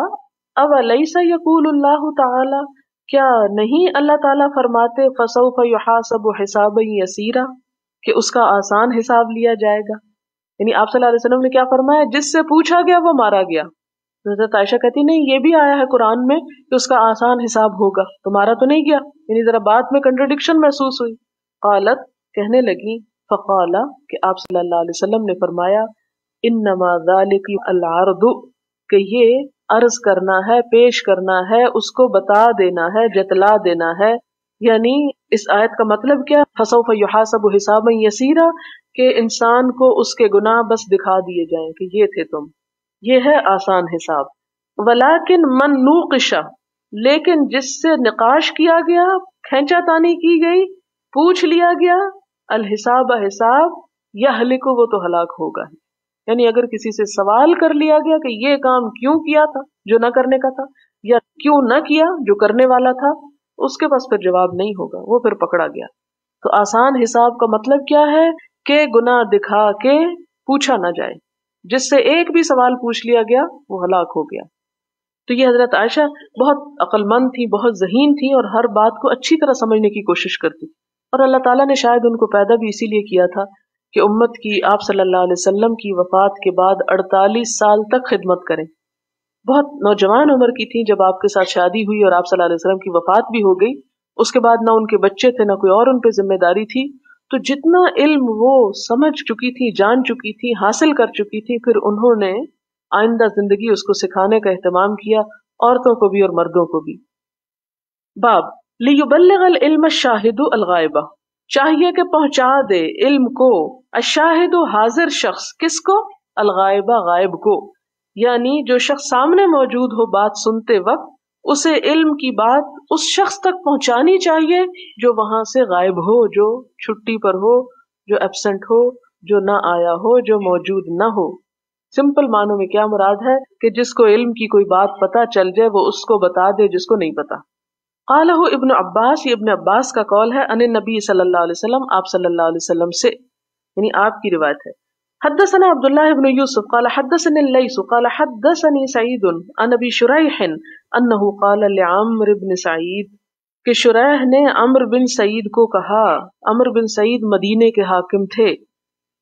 اولیس یقول اللہ تعالی کیا نہیں اللہ تعالیٰ فرماتے فسوف یحاسب حسابا یسیرا کہ اس کا آسان حساب لیا جائے گا. یعنی آپ صلی اللہ علیہ وسلم نے کیا فرمایا، جس سے پوچھا گیا وہ مارا گیا. حضرت عائشہ کہتی نہیں یہ بھی آیا ہے قرآن میں کہ اس کا آسان حساب ہوگا، تمہارا تو نہیں گیا، یعنی ذرا بات میں کنٹرڈکشن محسوس ہوئی. قالت کہنے لگی فقالا کہ آپ صلی اللہ علیہ وسلم نے فرمایا انما ذالک العرض کہ یہ عرض کرنا ہے، پیش کرنا ہے، اس کو بتا دینا ہے، جتلا دینا ہے. یعنی اس آیت کا مطلب کیا، فسوف یحاسب حسابا یسیرا کہ انسان کو اس کے گناہ بس دکھا دیے جائیں کہ یہ تھے تم، یہ ہے آسان حساب. ولیکن من نوقش لیکن جس سے نقاش کیا گیا، کھینچا تانی کی گئی، پوچھ لیا گیا، الحساب حساب یہلک، وہ تو ہلاک ہوگا. یعنی اگر کسی سے سوال کر لیا گیا کہ یہ کام کیوں کیا تھا جو نہ کرنے کا تھا، یا کیوں نہ کیا جو کرنے والا تھا، اس کے پاس پھر جواب نہیں ہوگا، وہ پھر پکڑا گیا. تو آسان حساب کا مطلب کیا ہے کہ گناہ دکھا کے پوچھا نہ جائے. جس سے ایک بھی سوال پوچھ لیا گیا وہ ہلاک ہو گیا. تو یہ حضرت عائشہ بہت عقل مند تھی، بہت ذہین تھی، اور ہر بات کو اچھی طرح سمجھنے کی کوشش کرتی. اور اللہ تعالیٰ نے شاید ان کو پیدا بھی اسی لیے کیا تھا کہ امت کی، آپ صلی اللہ علیہ وسلم کی وفات کے بعد 48 سال تک خدمت کریں. بہت نوجوان عمر کی تھی جب آپ کے ساتھ شادی ہوئی اور آپ صلی اللہ علیہ وسلم کی وفات بھی ہو گئی. اس کے بعد نہ ان کے بچے تھے، نہ کوئی اور ان پہ ذمہ داری تھی. تو جتنا علم وہ سمجھ چکی تھی، جان چکی تھی، حاصل کر چکی تھی، پھر انہوں نے آئندہ زندگی اس کو سکھانے کا اہتمام کیا، عورتوں کو بھی اور مردوں کو بھی. باب لیبلغ العلم الشاہد الغائبہ، چاہیے کہ پہنچا دے علم کو الشاہد، حاضر شخص، کس کو؟ الغائبہ، غائب کو. یعنی جو شخص سامنے موجود ہو بات سنتے وقت، اسے علم کی بات اس شخص تک پہنچانی چاہیے جو وہاں سے غائب ہو، جو چھٹی پر ہو، جو ایبسنٹ ہو، جو نہ آیا ہو، جو موجود نہ ہو. سمپل معنوں میں کیا مراد ہے کہ جس کو علم کی کوئی بات پتہ چل جائے وہ اس کو بتا دے جس کو نہیں پتا. قالہ ابن عباس، یہ ابن عباس کا قول ہے، ان نبی صلی اللہ علیہ وسلم، آپ صلی اللہ علیہ وسلم سے، یعنی آپ کی روایت ہے. حدثنا عبد الله بن يوسف قال حدثني الليث قال حدثني سعيد عن ابي شريح انه قال لعمرو بن سعيد، کہ شریح نے عمرو بن سعید کو کہا. عمرو بن سعید مدینے کے حاکم تھے.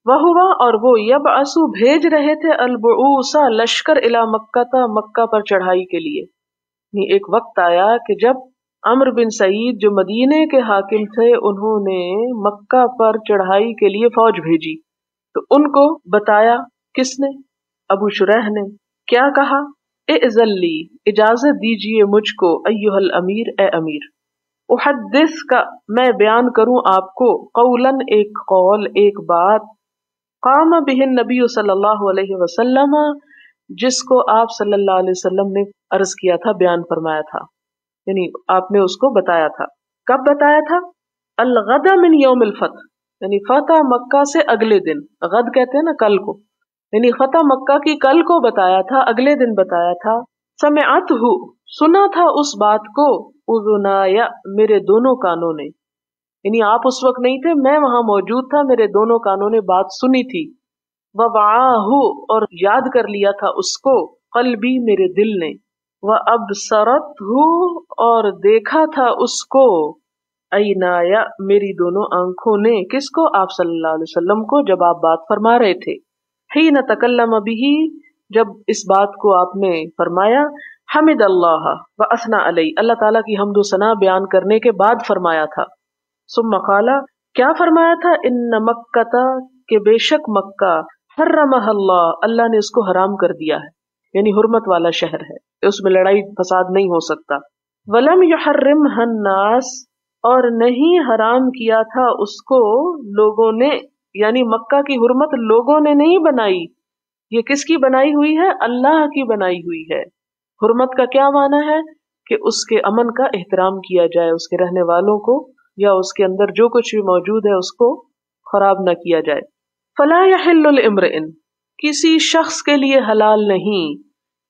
وہوا، اور وہ یبعث بھیج رہے تھے البعوث لشکر الی مکہ، مکہ پر چڑھائی کے لیے. یعنی ایک وقت آیا کہ جب عمرو بن سعید جو مدینے کے حاکم تھے انہوں نے مکہ پر چڑھائی کے لیے فوج بھیجی. تو ان کو بتایا کس نے؟ ابو شریح نے. کیا کہا؟ اذن لی، اجازت دیجئے مجھ کو، ایھا الامیر، اے امیر، احدث کا، میں بیان کروں آپ کو، قولاً، ایک قول، ایک بات، قام بہ النبی صلی اللہ علیہ وسلم، جس کو آپ صلی اللہ علیہ وسلم نے عرض کیا تھا، بیان فرمایا تھا، یعنی آپ نے اس کو بتایا تھا. کب بتایا تھا؟ الغد من یوم الفتح، یعنی فتح مکہ سے اگلے دن. غد کہتے ہیں نا کل کو، یعنی فتح مکہ کی کل کو بتایا تھا، اگلے دن بتایا تھا. سمعتہ، سنا تھا اس بات کو، اذنایا، میرے دونوں کانوں نے، یعنی آپ اس وقت نہیں تھے، میں وہاں موجود تھا، میرے دونوں کانوں نے بات سنی تھی. ووعاہ، اور یاد کر لیا تھا اس کو، قلبی، میرے دل نے. وابصرتہ، اور دیکھا تھا اس کو، عینایا، میری دونوں آنکھوں نے. کس کو؟ آپ صلی اللہ علیہ وسلم کو، جب آپ بات فرما رہے تھے. حین تکلم بہ، جب اس بات کو آپ نے فرمایا. حمد اللہ واثنى علیہ، اللہ تعالیٰ کی حمد و ثنا بیان کرنے کے بعد فرمایا تھا. ثم قال، کیا فرمایا تھا؟ ان مکہ، کہ بے شک مکہ، حرمہ اللہ، اللہ نے اس کو حرام کر دیا ہے، یعنی حرمت والا شہر ہے، اس میں لڑائی فساد نہیں ہو سکتا. ولم یحرمہ الناس، اور نہیں حرام کیا تھا اس کو لوگوں نے، یعنی مکہ کی حرمت لوگوں نے نہیں بنائی، یہ کس کی بنائی ہوئی ہے؟ اللہ کی بنائی ہوئی ہے. حرمت کا کیا معنی ہے؟ کہ اس کے امن کا احترام کیا جائے، اس کے رہنے والوں کو یا اس کے اندر جو کچھ بھی موجود ہے اس کو خراب نہ کیا جائے. فلا یحل لامرئ، کسی شخص کے لیے حلال نہیں،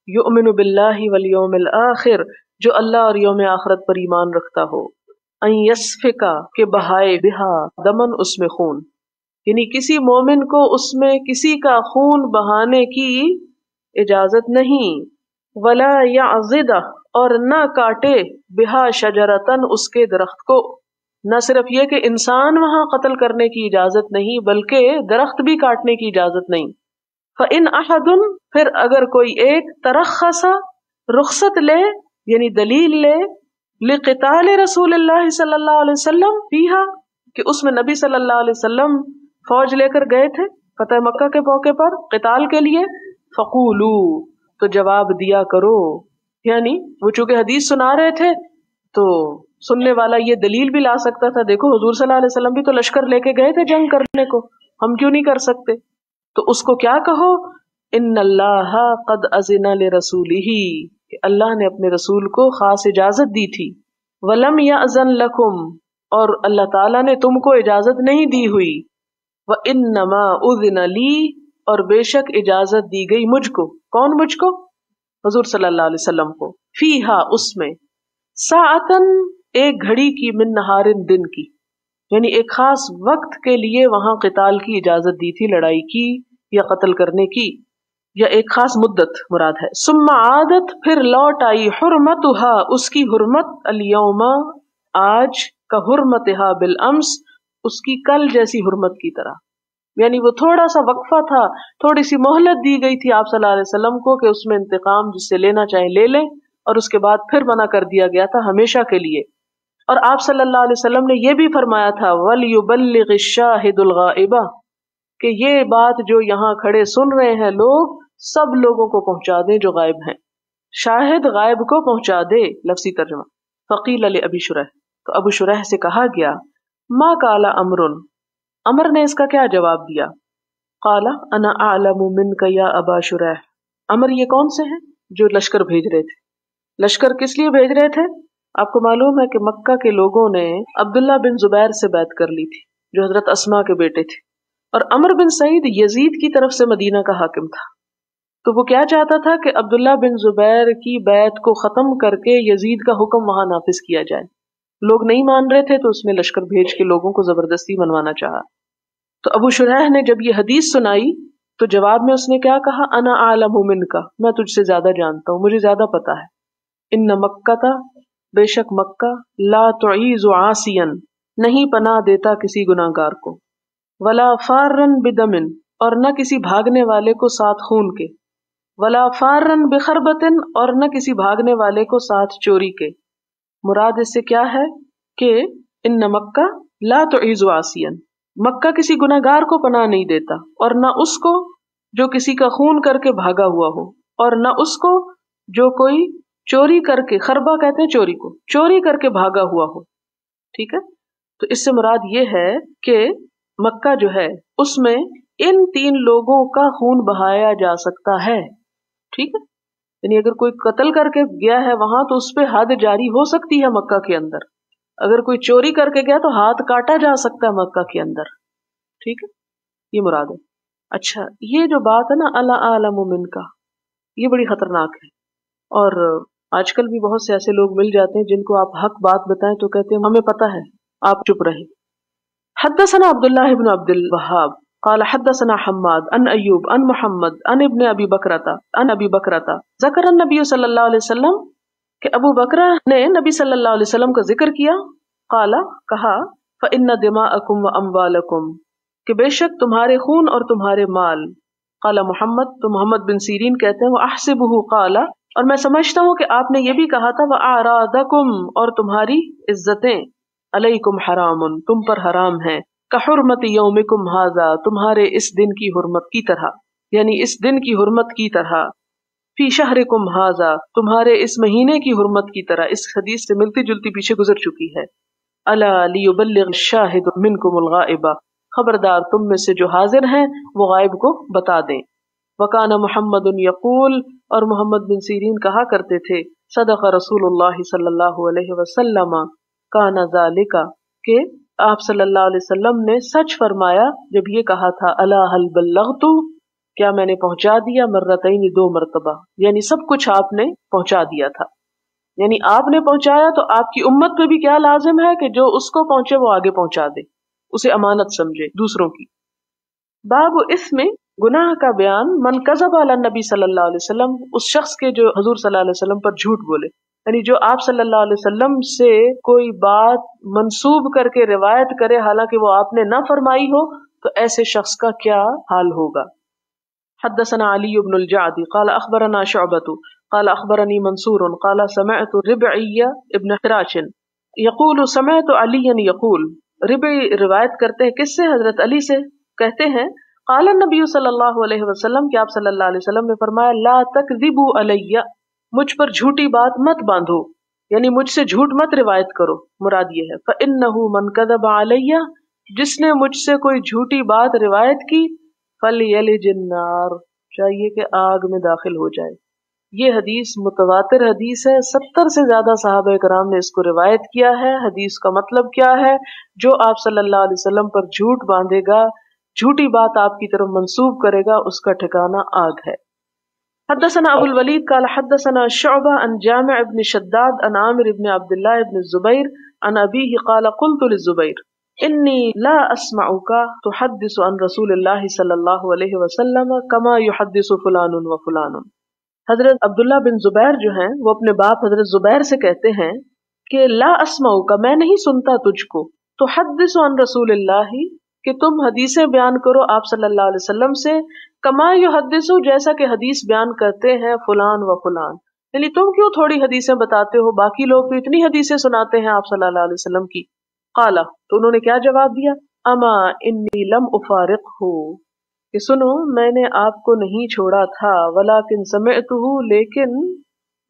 یؤمن باللہ والیوم الآخر، جو اللہ اور یوم آخرت پر ایمان رکھتا ہو، ان یسفکا، کہ بہائے، بہا، دمن، اس میں خون، یعنی کسی مومن کو اس میں کسی کا خون بہانے کی اجازت نہیں. ولا یعضد، اور نہ کاٹے، بہا شجرتن، اس کے درخت کو. نہ صرف یہ کہ انسان وہاں قتل کرنے کی اجازت نہیں بلکہ درخت بھی کاٹنے کی اجازت نہیں. فإن احد، پھر اگر کوئی ایک، ترخص، رخصت لے، یعنی دلیل لے، لقتال رسول اللہ صلی اللہ علیہ وسلم فیہا، کہ اس میں نبی صلی اللہ علیہ وسلم فوج لے کر گئے تھے فتح مکہ کے موقع پر قتال کے لیے. فقولو، تو جواب دیا کرو، یعنی وہ چونکہ حدیث سنا رہے تھے تو سننے والا یہ دلیل بھی لا سکتا تھا، دیکھو حضور صلی اللہ علیہ وسلم بھی تو لشکر لے کے گئے تھے جنگ کرنے کو، ہم کیوں نہیں کر سکتے؟ تو اس کو کیا کہو؟ ان اللہ قد اذن لرسولہ، کہ اللہ نے اپنے رسول کو خاص اجازت دی تھی. وَلَمْ يَأْذَنْ لَكُمْ اور اللہ تعالیٰ نے تم کو اجازت نہیں دی ہوئی. وَإِنَّمَا أُذِنَ لِي اور بے شک اجازت دی گئی مجھ کو. کون مجھ کو؟ حضور صلی اللہ علیہ وسلم کو. فیہا اس میں ساعتن ایک گھڑی کی من نہارن دن کی، یعنی ایک خاص وقت کے لیے وہاں قتال کی اجازت دی تھی، لڑائی کی یا قتل کرنے کی، یا ایک خاص مدت مراد ہے. ثم عادت پھر لوٹ آئی حرمتها اس کی حرمت الیوم آج کا حرمتها بالامس اس کی کل جیسی حرمت کی طرح. یعنی وہ تھوڑا سا وقفہ تھا، تھوڑی سی مہلت دی گئی تھی آپ صلی اللہ علیہ وسلم کو کہ اس میں انتقام جس سے لینا چاہے لے لیں، اور اس کے بعد پھر منع کر دیا گیا تھا ہمیشہ کے لیے. اور آپ صلی اللہ علیہ وسلم نے یہ بھی فرمایا تھا وَلْيُبَلِّغِ الشَّاهِدُ الْغَائِبَ کہ یہ بات جو یہاں کھڑے سن رہے ہیں لوگ سب لوگوں کو پہنچا دیں جو غائب ہیں. شاہد غائب کو پہنچا دے، لفظی ترجمہ. فقیل لأبی شریح تو ابو شریح سے کہا گیا ما قال عمر نے اس کا کیا جواب دیا؟ قال انا اعلم منک یا ابا شریح. عمر یہ کون سے ہیں جو لشکر بھیج رہے تھے؟ لشکر کس لیے بھیج رہے تھے؟ آپ کو معلوم ہے کہ مکہ کے لوگوں نے عبداللہ بن زبیر سے بیعت کر لی تھی جو حضرت اسما کے بیٹے تھے، اور عمر بن سعید یزید کی طرف سے مدینہ کا حاکم تھا. تو وہ کیا چاہتا تھا کہ عبداللہ بن زبیر کی بیعت کو ختم کر کے یزید کا حکم وہاں نافذ کیا جائے. لوگ نہیں مان رہے تھے تو اس نے لشکر بھیج کے لوگوں کو زبردستی منوانا چاہا. تو ابو شریح نے جب یہ حدیث سنائی تو جواب میں اس نے کیا کہا؟ انا اعلم منک میں تجھ سے زیادہ جانتا ہوں، مجھے زیادہ پتا ہے. ان مکہ بے شک مکہ لا تعیز عاصیا نہیں پناہ دیتا کسی گناہگار کو، ولا فارن بدم اور نہ کسی بھاگنے والے کو ساتھ خون کے، ولا فارن بخربت اور نہ کسی بھاگنے والے کو ساتھ چوری کے. مراد اس سے کیا ہے کہ ان مکہ لا تعیز عاصیا مکہ کسی گناہگار کو پناہ نہیں دیتا، اور نہ اس کو جو کسی کا خون کر کے بھاگا ہوا ہو، اور نہ اس کو جو کوئی چوری کر کے، خربہ کہتے ہیں چوری کو، چوری کر کے بھاگا ہوا ہو. ٹھیک ہے، تو اس سے مراد یہ ہے کہ مکہ جو ہے اس میں ان تین لوگوں کا خون بہایا جا سکتا ہے. ٹھیک ہے، یعنی اگر کوئی قتل کر کے گیا ہے وہاں تو اس پہ حد جاری ہو سکتی ہے مکہ کے اندر. اگر کوئی چوری کر کے گیا تو ہاتھ کاٹا جا سکتا ہے مکہ کے اندر. ٹھیک ہے، یہ مراد ہے. اچھا، یہ جو بات ہے نا الا اعلم منک، یہ بڑی خطرناک ہے. اور آج کل بھی بہت سے ایسے لوگ مل جاتے ہیں جن کو آپ حق بات بتائیں تو کہتے ہیں ہمیں پتہ ہے، آپ چپ رہے. حدثنا عبداللہ بن عبد الوهاب قال حدثنا حماد عن ایوب عن محمد عن ابن ابی بکرۃ ذکر النبی صلی اللہ علیہ وسلم کہ ابو بکرہ نے نبی صلی اللہ علیہ وسلم کا ذکر کیا. قال کہا فإن دماءکم واموالکم کہ بے شک تمہارے خون اور تمہارے مال. قال محمد تو محمد بن سیرین کہتے ہیں وأحسبه قال اور میں سمجھتا ہوں کہ آپ نے یہ بھی کہا تھا وأعراضکم اور تمہاری عزتیں علیکم حرام تم پر حرام ہیں کحرمت یومکم ھذا تمہارے اس دن کی حرمت کی طرح، یعنی اس دن کی حرمت کی طرح. فی شہرکم ھذا تمہارے اس مہینے کی حرمت کی طرح. اس حدیث سے ملتی جلتی پیچھے گزر چکی ہے. الا لیبلغ الشاہد منکم الغائب خبردار تم میں سے جو حاضر ہیں وہ غائب کو بتا دیں. وکان محمد یقول اور محمد بن سیرین کہا کرتے تھے صدق رسول اللہ صلی اللہ علیہ وسلم کان ذالک کہ آپ صلی اللہ علیہ وسلم نے سچ فرمایا جب یہ کہا تھا الا هل بلغت کیا میں نے پہنچا دیا، مرتين دو مرتبہ، یعنی سب کچھ آپ نے پہنچا دیا تھا. یعنی آپ نے پہنچایا تو آپ کی امت پہ بھی کیا لازم ہے کہ جو اس کو پہنچے وہ آگے پہنچا دے، اسے امانت سمجھے دوسروں کی. باب اس میں گناہ کا بیان من کذب علی النبی صلی اللہ علیہ وسلم اس شخص کے جو حضور صلی اللہ علیہ وسلم پر جھوٹ بولے، یعنی جو آپ صلی اللہ علیہ وسلم سے کوئی بات منسوب کر کے روایت کرے حالانکہ وہ آپ نے نہ فرمائی ہو، تو ایسے شخص کا کیا حال ہوگا. حدثنا علی بن الجعد قال اخبرنا شعبة قال اخبرني منصور قال سمعت ربعی ابن حراش یقول سمعت علی یقول. ربعی روایت کرتے ہیں کس سے؟ حضرت علی سے. کہتے ہیں قال النبی صلی اللہ علیہ وسلم کہ آپ صلی اللہ علیہ وسلم نے فرمایا لا تکذبوا علی مجھ پر جھوٹی بات مت باندھو، یعنی مجھ سے جھوٹ مت روایت کرو. مراد یہ ہے فإنہ من کذب علی جس نے مجھ سے کوئی جھوٹی بات روایت کی فلیلج النار چاہیے کہ آگ میں داخل ہو جائے. یہ حدیث متواتر حدیث ہے، 70 سے زیادہ صحابہ کرام نے اس کو روایت کیا ہے۔ حدیث کا مطلب کیا ہے؟ جو آپ صلی اللہ علیہ وسلم پر جھوٹ باندھے گا، جھوٹی بات آپ کی طرف منسوب کرے گا، اس کا ٹھکانہ آگ ہے۔ حدثنا ابو الولید قال حدثنا شعبہ عن جامع بن شداد عن عامر بن عبد الله بن الزبير عن أبيه قال قلت للزبير إني لا أسمعك تحدث عن رسول الله صلى الله عليه وسلم كما يحدث فلان وفلان۔ حضرت عبداللہ بن زبیر جو ہیں وہ اپنے باپ حضرت زبیر سے کہتے ہیں کہ لا اسمعک، میں نہیں سنتا تجھ کو، تحدث عن رسول اللہ، کہ تم حدیثیں بیان کرو آپ صلی اللہ علیہ وسلم سے، کما یحدث، جیسا کہ حدیث بیان کرتے ہیں فلان و فلان، یعنی تم کیوں تھوڑی حدیثیں بتاتے ہو، باقی لوگ تو اتنی حدیثیں سناتے ہیں آپ صلی اللہ علیہ وسلم کی۔ قالا، تو انہوں نے کیا جواب دیا؟ اما انی لم افارقہ، کہ سنو میں نے آپ کو نہیں چھوڑا تھا، ولیکن سمعتہ، لیکن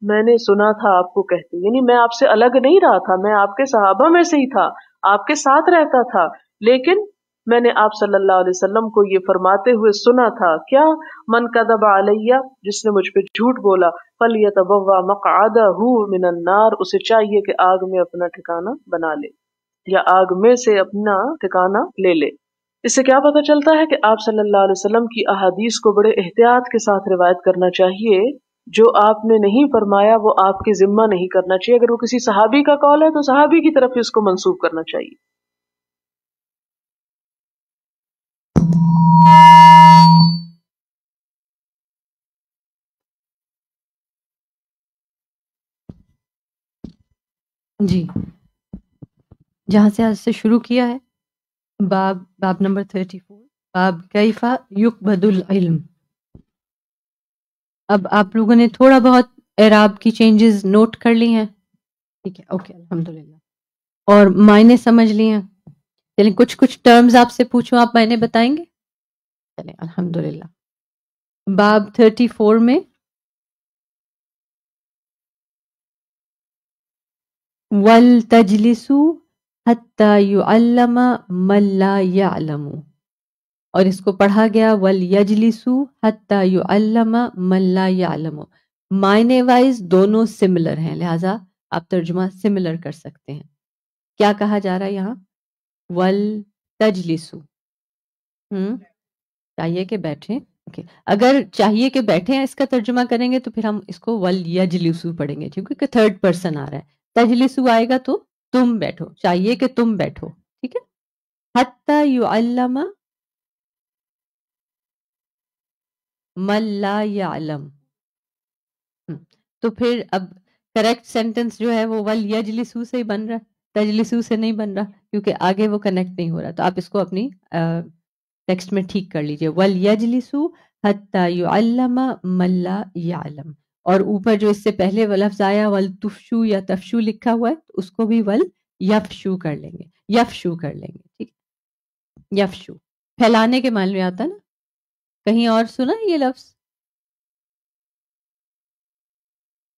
میں نے سنا تھا آپ کو کہتے، یعنی میں آپ سے الگ نہیں رہا تھا، میں آپ کے صحابہ میں سے ہی تھا، آپ کے ساتھ رہتا تھا، لیکن میں نے آپ صلی اللہ علیہ وسلم کو یہ فرماتے ہوئے سنا تھا، کیا؟ من کذب علیہ، جس نے مجھ پہ جھوٹ بولا، فلیتبوأ مقعدہ من النار، اسے چاہیے کہ آگ میں اپنا ٹھکانہ بنا لے، یا آگ میں سے اپنا ٹھکانہ لے لے۔ اس سے کیا پتہ چلتا ہے کہ آپ صلی اللہ علیہ وسلم کی احادیث کو بڑے احتیاط کے ساتھ روایت کرنا چاہیے، جو آپ نے نہیں فرمایا وہ آپ کے ذمہ نہیں کرنا چاہیے، اگر وہ کسی صحابی کا قول ہے تو صحابی کی طرف اس کو منسوب کرنا چاہیے۔ جی، جہاں سے آج سے شروع کیا ہے، باب نمبر 34، باب کیفا یقبض العلم۔ اب آپ لوگوں نے تھوڑا بہت اعراب کی چینجز نوٹ کر لی ہیں، ٹھیک ہے، اوکے، الحمدللہ، اور معنی سمجھ لی ہیں۔ چلیں کچھ ٹرمز آپ سے پوچھوں، آپ معنی بتائیں گے؟ چلیں الحمدللہ۔ باب 34 میں وَلْتَجْلِسُوا حَتَّى يُعَلَّمَ مَن لَّا يَعْلَمُ، اور اس کو پڑھا گیا وَلْيَجْلِسُوا حَتَّى يُعَلَّمَ مَن لَّا يَعْلَمُ۔ معنی وائز دونوں سملر ہیں، لہٰذا آپ ترجمہ سملر کر سکتے ہیں۔ کیا کہا جا رہا ہے یہاں؟ وَلْتَجْلِسُوا، چاہیے کہ بیٹھیں، اوکے، اگر چاہیے کہ بیٹھیں اس کا ترجمہ کریں گے تو پھر ہم اس کو وَلْيَجْلِسُوا پڑھیں گے، کیونکہ تھرڈ پرسن آ رہا ہے، تجلسو آئے گا تو تم بیٹھو، چاہیے کہ تم بیٹھو، ٹھیک ہے۔ حتی یعلم من لا یعلم، تو پھر اب کریکٹ سینٹنس جو ہے وہ وَلْيَجْلِسُوا سے ہی بن رہا ہے، تجلسو سے نہیں بن رہا، کیونکہ آگے وہ کنیکٹ نہیں ہو رہا، تو آپ اس کو اپنی ٹیکسٹ میں ٹھیک کر لیجئے، وَلْيَجْلِسُوا حتی یعلم من لا یعلم، اور اوپر جو اس سے پہلے وہ لفظ آیا وَلْتُفْشُوا یا تفشو لکھا ہوا ہے، اس کو بھی وَلْيَفْشُوا کر لیں گے، یفشو کر لیں گے، ٹھیک، یفشو پھیلانے کے معنی میں آتا ہے نا، کہیں اور سنا یہ لفظ؟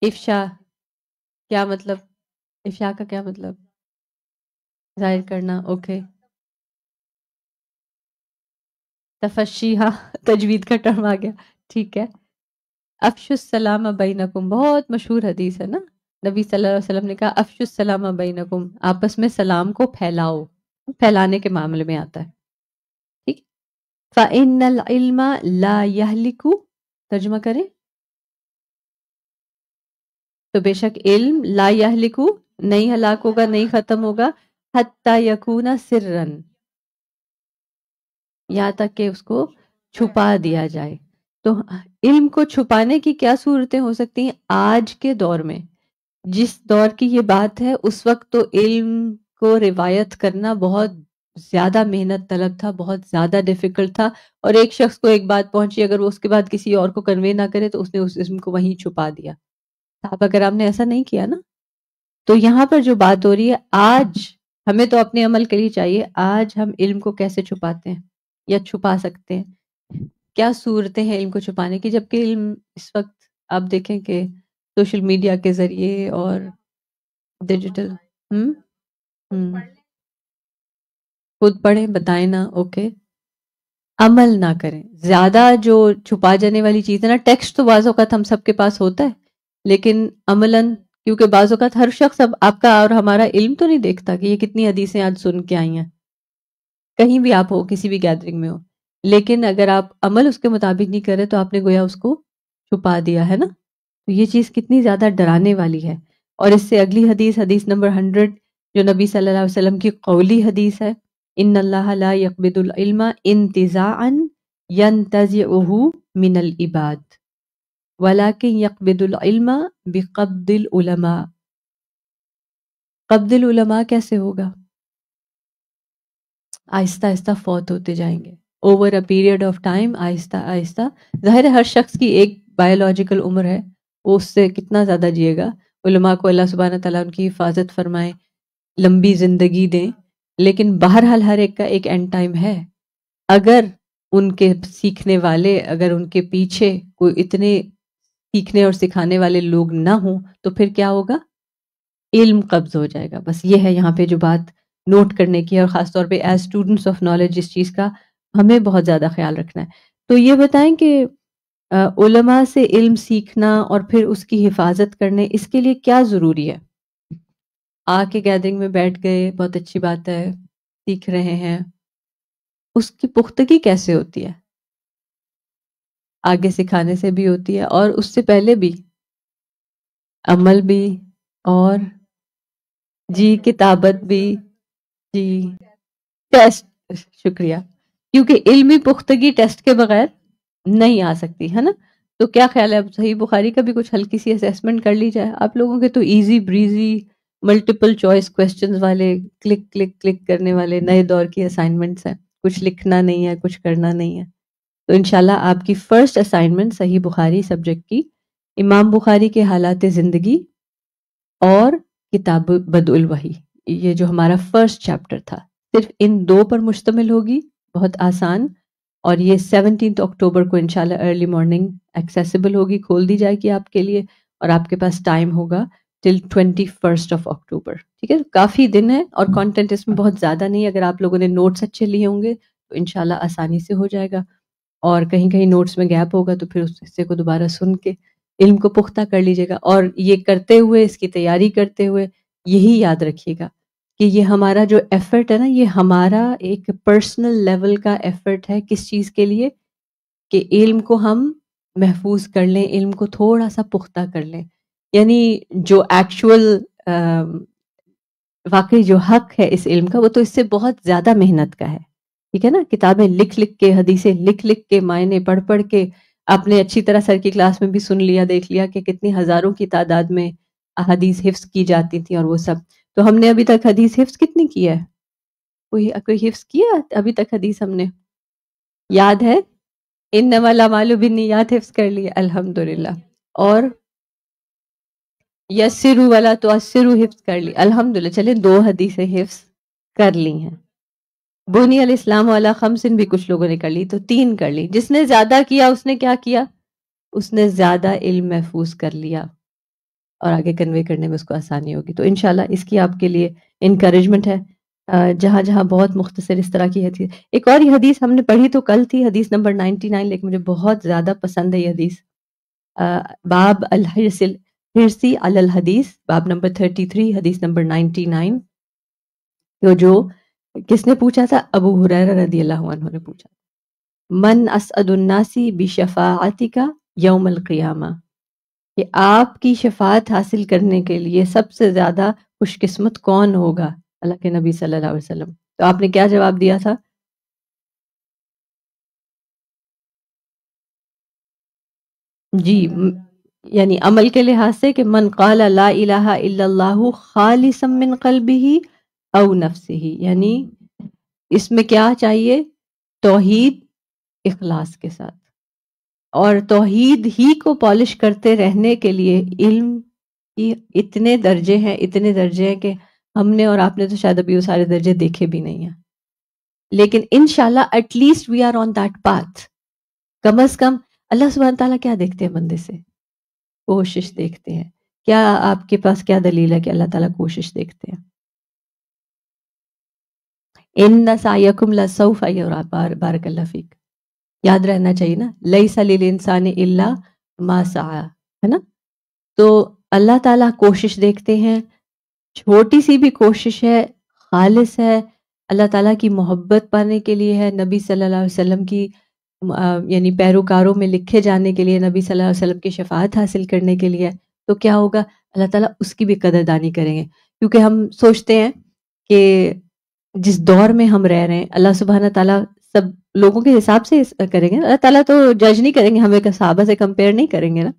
افشا کیا مطلب؟ افشا کا کیا مطلب؟ ظاہر کرنا، اوکے، تفشی، ہاں تجوید کا ٹرم آ گیا، ٹھیک ہے۔ افشوا السلام بینکم، بہت مشہور حدیث ہے نا، نبی صلی اللہ علیہ وسلم نے کہا افشوا السلام بینکم، آپس میں سلام کو پھیلاؤ، پھیلانے کے معاملے میں آتا ہے، ٹھیک۔ فإن العلم لا یہلک، ترجمہ کریں تو بے شک علم لا یہلک، نہیں ہلاک ہوگا، نہیں ختم ہوگا، حتی یکون سرا، یہاں تک کہ اس کو چھپا دیا جائے۔ تو علم کو چھپانے کی کیا صورتیں ہو سکتی ہیں آج کے دور میں؟ جس دور کی یہ بات ہے اس وقت تو علم کو روایت کرنا بہت زیادہ محنت طلب تھا، بہت زیادہ ڈیفیکلٹ تھا، اور ایک شخص کو ایک بات پہنچی، اگر وہ اس کے بعد کسی اور کو کنوے نہ کرے تو اس نے اس علم کو وہیں چھپا دیا۔ صحابہ کرام نے ایسا نہیں کیا نا۔ تو یہاں پر جو بات ہو رہی ہے، آج ہمیں تو اپنے عمل کے لیے چاہیے، آج ہم علم کو کیسے چھپاتے ہیں یا چھپا سکتے ہیں، کیا صورتیں ہیں علم کو چھپانے کی، جبکہ علم اس وقت آپ دیکھیں کہ سوشل میڈیا کے ذریعے اور ڈیجیٹل، خود پڑھیں، بتائیں نا، اوکے، عمل نہ کریں. زیادہ جو چھپا جانے والی چیز ہے نا، ٹیکسٹ تو بعض اوقات ہم سب کے پاس ہوتا ہے، لیکن عملاً کیونکہ بعض اوقات ہر شخص اب آپ کا اور ہمارا علم تو نہیں دیکھتا کہ یہ کتنی حدیثیں آج سن کے آئی ہیں، کہیں بھی آپ ہو، کسی بھی گیدرنگ میں ہو، لیکن اگر آپ عمل اس کے مطابق نہیں کرے تو آپ نے گویا اس کو چھپا دیا ہے نا. تو یہ چیز کتنی زیادہ ڈرانے والی ہے. اور اس سے اگلی حدیث، حدیث نمبر 100، جو نبی صلی اللہ علیہ وسلم کی قولی حدیث ہے، ان اللہ لا يقبض العلم انتزاعا ينتزعه من العباد ولكن يقبض العلم بقبض العلماء. قبض العلماء کیسے ہوگا؟ آہستہ آہستہ فوت ہوتے جائیں گے over a period of time, آہستہ آہستہ. ظاہر ہے ہر شخص کی ایک بایولوجیکل عمر ہے، وہ اس سے کتنا زیادہ جیے گا. علماء کو اللہ سبحانہ تعالیٰ ان کی حفاظت فرمائے، لمبی زندگی دیں، لیکن بہرحال ہر ایک کا ایک اینڈ ٹائم ہے. اگر ان کے سیکھنے والے، اگر ان کے پیچھے کوئی اتنے سیکھنے اور سکھانے والے لوگ نہ ہوں تو پھر کیا ہوگا؟ علم قبض ہو جائے گا. بس یہ ہے یہاں پہ جو بات نوٹ کرنے کی ہے، اور خاص طور پہ ایز اسٹوڈنٹس آف نالج اس چیز کا ہمیں بہت زیادہ خیال رکھنا ہے. تو یہ بتائیں کہ علماء سے علم سیکھنا اور پھر اس کی حفاظت کرنے، اس کے لیے کیا ضروری ہے؟ آ کے گیدرنگ میں بیٹھ گئے، بہت اچھی بات ہے، سیکھ رہے ہیں، اس کی پختگی کیسے ہوتی ہے؟ آگے سکھانے سے بھی ہوتی ہے، اور اس سے پہلے بھی عمل بھی، اور جی کتابت بھی، جی ٹیسٹ. شکریہ. کیونکہ علمی پختگی ٹیسٹ کے بغیر نہیں آ سکتی ہے نا. تو کیا خیال ہے اب صحیح بخاری کا بھی کچھ ہلکی سی اسیسمنٹ کر لی جائے؟ آپ لوگوں کے تو ایزی بریزی ملٹیپل چوائس کوسچنز والے، کلک کلک کلک کرنے والے نئے دور کی اسائنمنٹس ہیں، کچھ لکھنا نہیں ہے، کچھ کرنا نہیں ہے. تو انشاءاللہ آپ کی فرسٹ اسائنمنٹ صحیح بخاری سبجیکٹ کی، امام بخاری کے حالات زندگی اور کتاب بدء الوحی، یہ جو ہمارا فرسٹ چیپٹر تھا، صرف ان 2 پر مشتمل ہوگی. بہت آسان. اور یہ 17 اکتوبر کو انشاءاللہ ارلی مارننگ ایکسیسیبل ہوگی، کھول دی جائے گی آپ کے لیے، اور آپ کے پاس ٹائم ہوگا ٹل 21 اکتوبر. ٹھیک ہے، کافی دن ہے، اور کانٹینٹ اس میں بہت زیادہ نہیں. اگر آپ لوگوں نے نوٹس اچھے لیے ہوں گے تو انشاءاللہ آسانی سے ہو جائے گا، اور کہیں کہیں نوٹس میں گیپ ہوگا تو پھر اس حصے کو دوبارہ سن کے علم کو پختہ کر لیجیے گا. اور یہ کرتے ہوئے، اس کی تیاری کرتے ہوئے یہی یاد رکھیے گا کہ یہ ہمارا جو ایفرٹ ہے نا، یہ ہمارا ایک پرسنل لیول کا ایفرٹ ہے. کس چیز کے لیے؟ کہ علم کو ہم محفوظ کر لیں، علم کو تھوڑا سا پختہ کر لیں. یعنی جو ایکچوئل واقعی جو حق ہے اس علم کا، وہ تو اس سے بہت زیادہ محنت کا ہے. ٹھیک ہے نا، کتابیں لکھ لکھ کے، حدیثیں لکھ لکھ کے، معنی پڑھ پڑھ کے، آپ نے اچھی طرح سر کی کلاس میں بھی سن لیا، دیکھ لیا کہ کتنی ہزاروں کی تعداد میں احادیث حفظ کی جاتی تھیں، اور وہ سب. تو ہم نے ابھی تک حدیث حفظ کتنی کی ہے؟ کوئی حفظ کیا ابھی تک حدیث؟ ہم نے یاد ہے انما الاعمال بالنیات حفظ کر لی، الحمدللہ. اور یسروا ولا تعسروا حفظ کر لی، الحمدللہ. چلے 2 حدیثیں حفظ کر لی ہیں. بنی الاسلام علی 5 بھی کچھ لوگوں نے کر لی، تو 3 کر لی. جس نے زیادہ کیا اس نے کیا کیا؟ اس نے زیادہ علم محفوظ کر لیا، اور آگے کنوے کرنے میں اس کو آسانی ہوگی. تو انشاءاللہ اس کی آپ کے لیے انکریجمنٹ ہے. جہاں جہاں بہت مختصر اس طرح کی حدیث. ایک اور یہ حدیث ہم نے پڑھی تو کل تھی، حدیث نمبر 99، لیکن مجھے بہت زیادہ پسند ہے یہ حدیث. باب الحرصی علی الحدیث، باب نمبر 33، حدیث نمبر 99. جو کس نے پوچھا تھا؟ ابو ہریرہ رضی اللہ عنہ نے پوچھا، من اسعد الناس بشفاعتک یوم القیامہ، کہ آپ کی شفاعت حاصل کرنے کے لیے سب سے زیادہ خوش قسمت کون ہوگا؟ اللہ کے نبی صلی اللہ علیہ وسلم. تو آپ نے کیا جواب دیا تھا؟ جی یعنی عمل کے لحاظ سے کہ من قال لا الہ الا اللہ خالصا من قلبہ او نفسہ، یعنی اس میں کیا چاہیے؟ توحید اخلاص کے ساتھ. اور توحید ہی کو پالش کرتے رہنے کے لیے علم کی اتنے درجے ہیں کہ ہم نے اور آپ نے تو شاید ابھی وہ سارے درجے دیکھے بھی نہیں ہیں. لیکن انشاءاللہ at least we are on that path. کم از کم اللہ سبحانہ تعالیٰ کیا دیکھتے ہیں بندے سے؟ کوشش دیکھتے ہیں. کیا آپ کے پاس کیا دلیل ہے کہ اللہ تعالیٰ کوشش دیکھتے ہیں؟ ان سعیکم لسوف یرا، بارک اللہ فیک. یاد رہنا چاہیے نا، لیس للانسان الا ما سعی، ہے نا. تو اللہ تعالیٰ کوشش دیکھتے ہیں، چھوٹی سی بھی کوشش ہے خالص ہے، اللہ تعالیٰ کی محبت پانے کے لیے ہے، نبی صلی اللہ علیہ وسلم کی یعنی پیروکاروں میں لکھے جانے کے لیے، نبی صلی اللہ علیہ وسلم کی شفاعت حاصل کرنے کے لیے، تو کیا ہوگا، اللہ تعالیٰ اس کی بھی قدردانی کریں گے. کیونکہ ہم سوچتے ہیں کہ جس دور میں ہم رہ رہے ہیں اللہ سبحانہ تعالیٰ سب لوگوں کے حساب سے کریں گے. اللہ تعالیٰ تو جج نہیں کریں گے، ہمیں صحابہ سے کمپیئر نہیں کریں گے نا،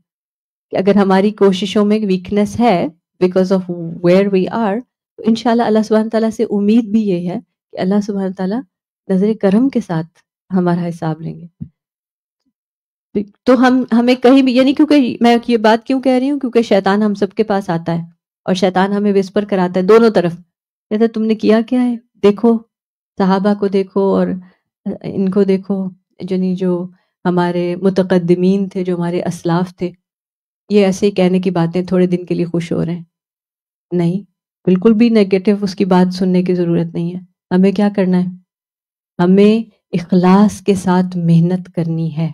کہ اگر ہماری کوششوں میں ویکنس ہے because of where we are, تو انشاءاللہ اللہ سبحانہ تعالیٰ سے امید بھی یہ ہے کہ اللہ سبحانہ تعالیٰ نظر کرم کے ساتھ ہمارا حساب لیں گے. تو ہمیں کہیں بھی، یعنی کیونکہ میں یہ بات کیوں کہہ رہی ہوں، کیونکہ شیطان ہم سب کے پاس آتا ہے اور شیطان ہمیں وسپر کراتا ہے دونوں طرف، کہتا ہے تم نے کیا کیا ہے، دیکھو صحابہ کو دیکھو اور ان کو دیکھو، جو ہمارے متقدمین تھے، جو ہمارے اسلاف تھے، یہ ایسے ہی کہنے کی باتیں تھوڑے دن کے لیے خوش ہو رہے ہیں. نہیں، بالکل بھی نیگیٹو اس کی بات سننے کی ضرورت نہیں ہے. ہمیں کیا کرنا ہے، ہمیں اخلاص کے ساتھ محنت کرنی ہے.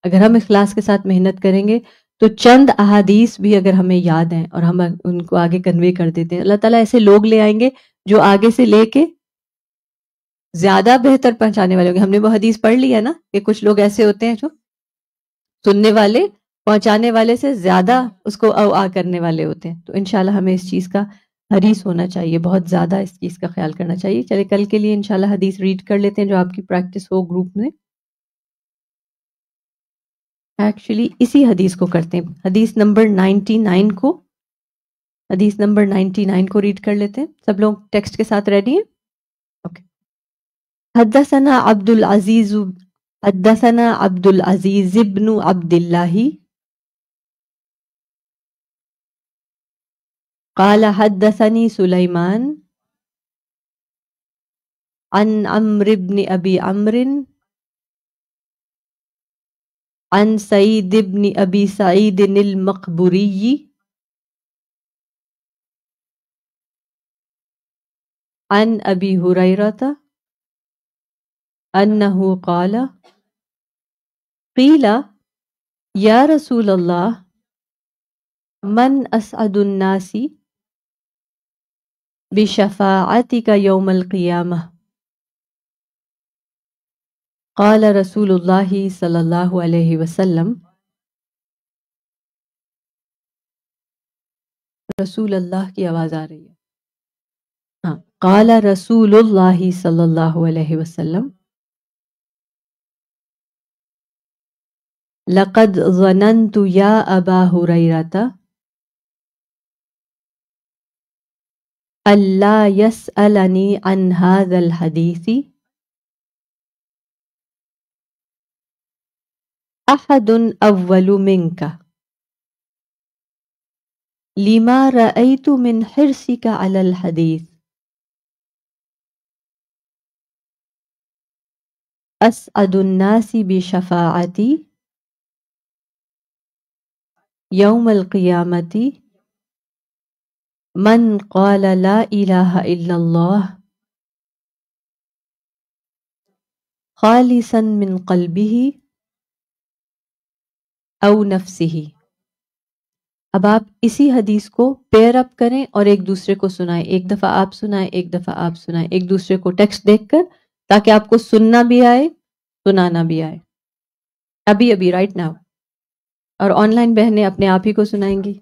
اگر ہم اخلاص کے ساتھ محنت کریں گے تو چند احادیث بھی اگر ہمیں یاد ہیں اور ہم ان کو آگے کنوے کر دیتے ہیں، اللہ تعالیٰ ایسے لوگ لے آئیں گے جو آگے سے لے کے زیادہ بہتر پہنچانے والے ہوں گے. ہم نے وہ حدیث پڑھ لی ہے نا کہ کچھ لوگ ایسے ہوتے ہیں جو سننے والے پہنچانے والے سے زیادہ اس کو آ کرنے والے ہوتے ہیں. تو انشاءاللہ ہمیں اس چیز کا حریص ہونا چاہیے، بہت زیادہ اس چیز کا خیال کرنا چاہیے. چلے کل کے لیے انشاءاللہ حدیث ریڈ کر لیتے ہیں جو آپ کی پریکٹس ہو گروپ میں. ایکچولی اسی حدیث کو کرتے ہیں، حدیث نمبر 99 کو، حدیث نمبر 99 کو ریڈ کر لیتے ہیں. سب لوگ ٹیکسٹ کے ساتھ ریڈی ہیں؟ اوکے. حدثنا عبد العزیز ابن عبد اللہ قال حدثني سليمان عن عمرو بن ابي عمرو عن سعيد بن ابي سعيد المقبوري عن ابي هريرة انه قال قيل يا رسول الله من اسعد الناس بشفاعتك يوم القيامة؟ قال رسول اللہ صلی اللہ علیہ وسلم، رسول اللہ کی آواز آ رہی ہے، ہاں. قال رسول اللہ صلی اللہ علیہ وسلم لقد ظننت یا ابا ہریرۃ الا يسألني عن هذا الحديث احد اول منك لما رأيت من حرصك على الحديث اسعد الناس بشفاعتي يوم القيامة من قال لا إله إلا الله خالصا من قلبه او نفسه. اب آپ اسی حدیث کو پیئر اپ کریں اور ایک دوسرے کو سنائیں، ایک دفعہ آپ سنائیں، ایک دفعہ آپ سنائیں، ایک دوسرے کو ٹیکسٹ دیکھ کر، تاکہ آپ کو سننا بھی آئے سنانا بھی آئے. ابھی ابھی رائٹ ناؤ. اور آن لائن بہنیں اپنے آپ ہی کو سنائیں گی.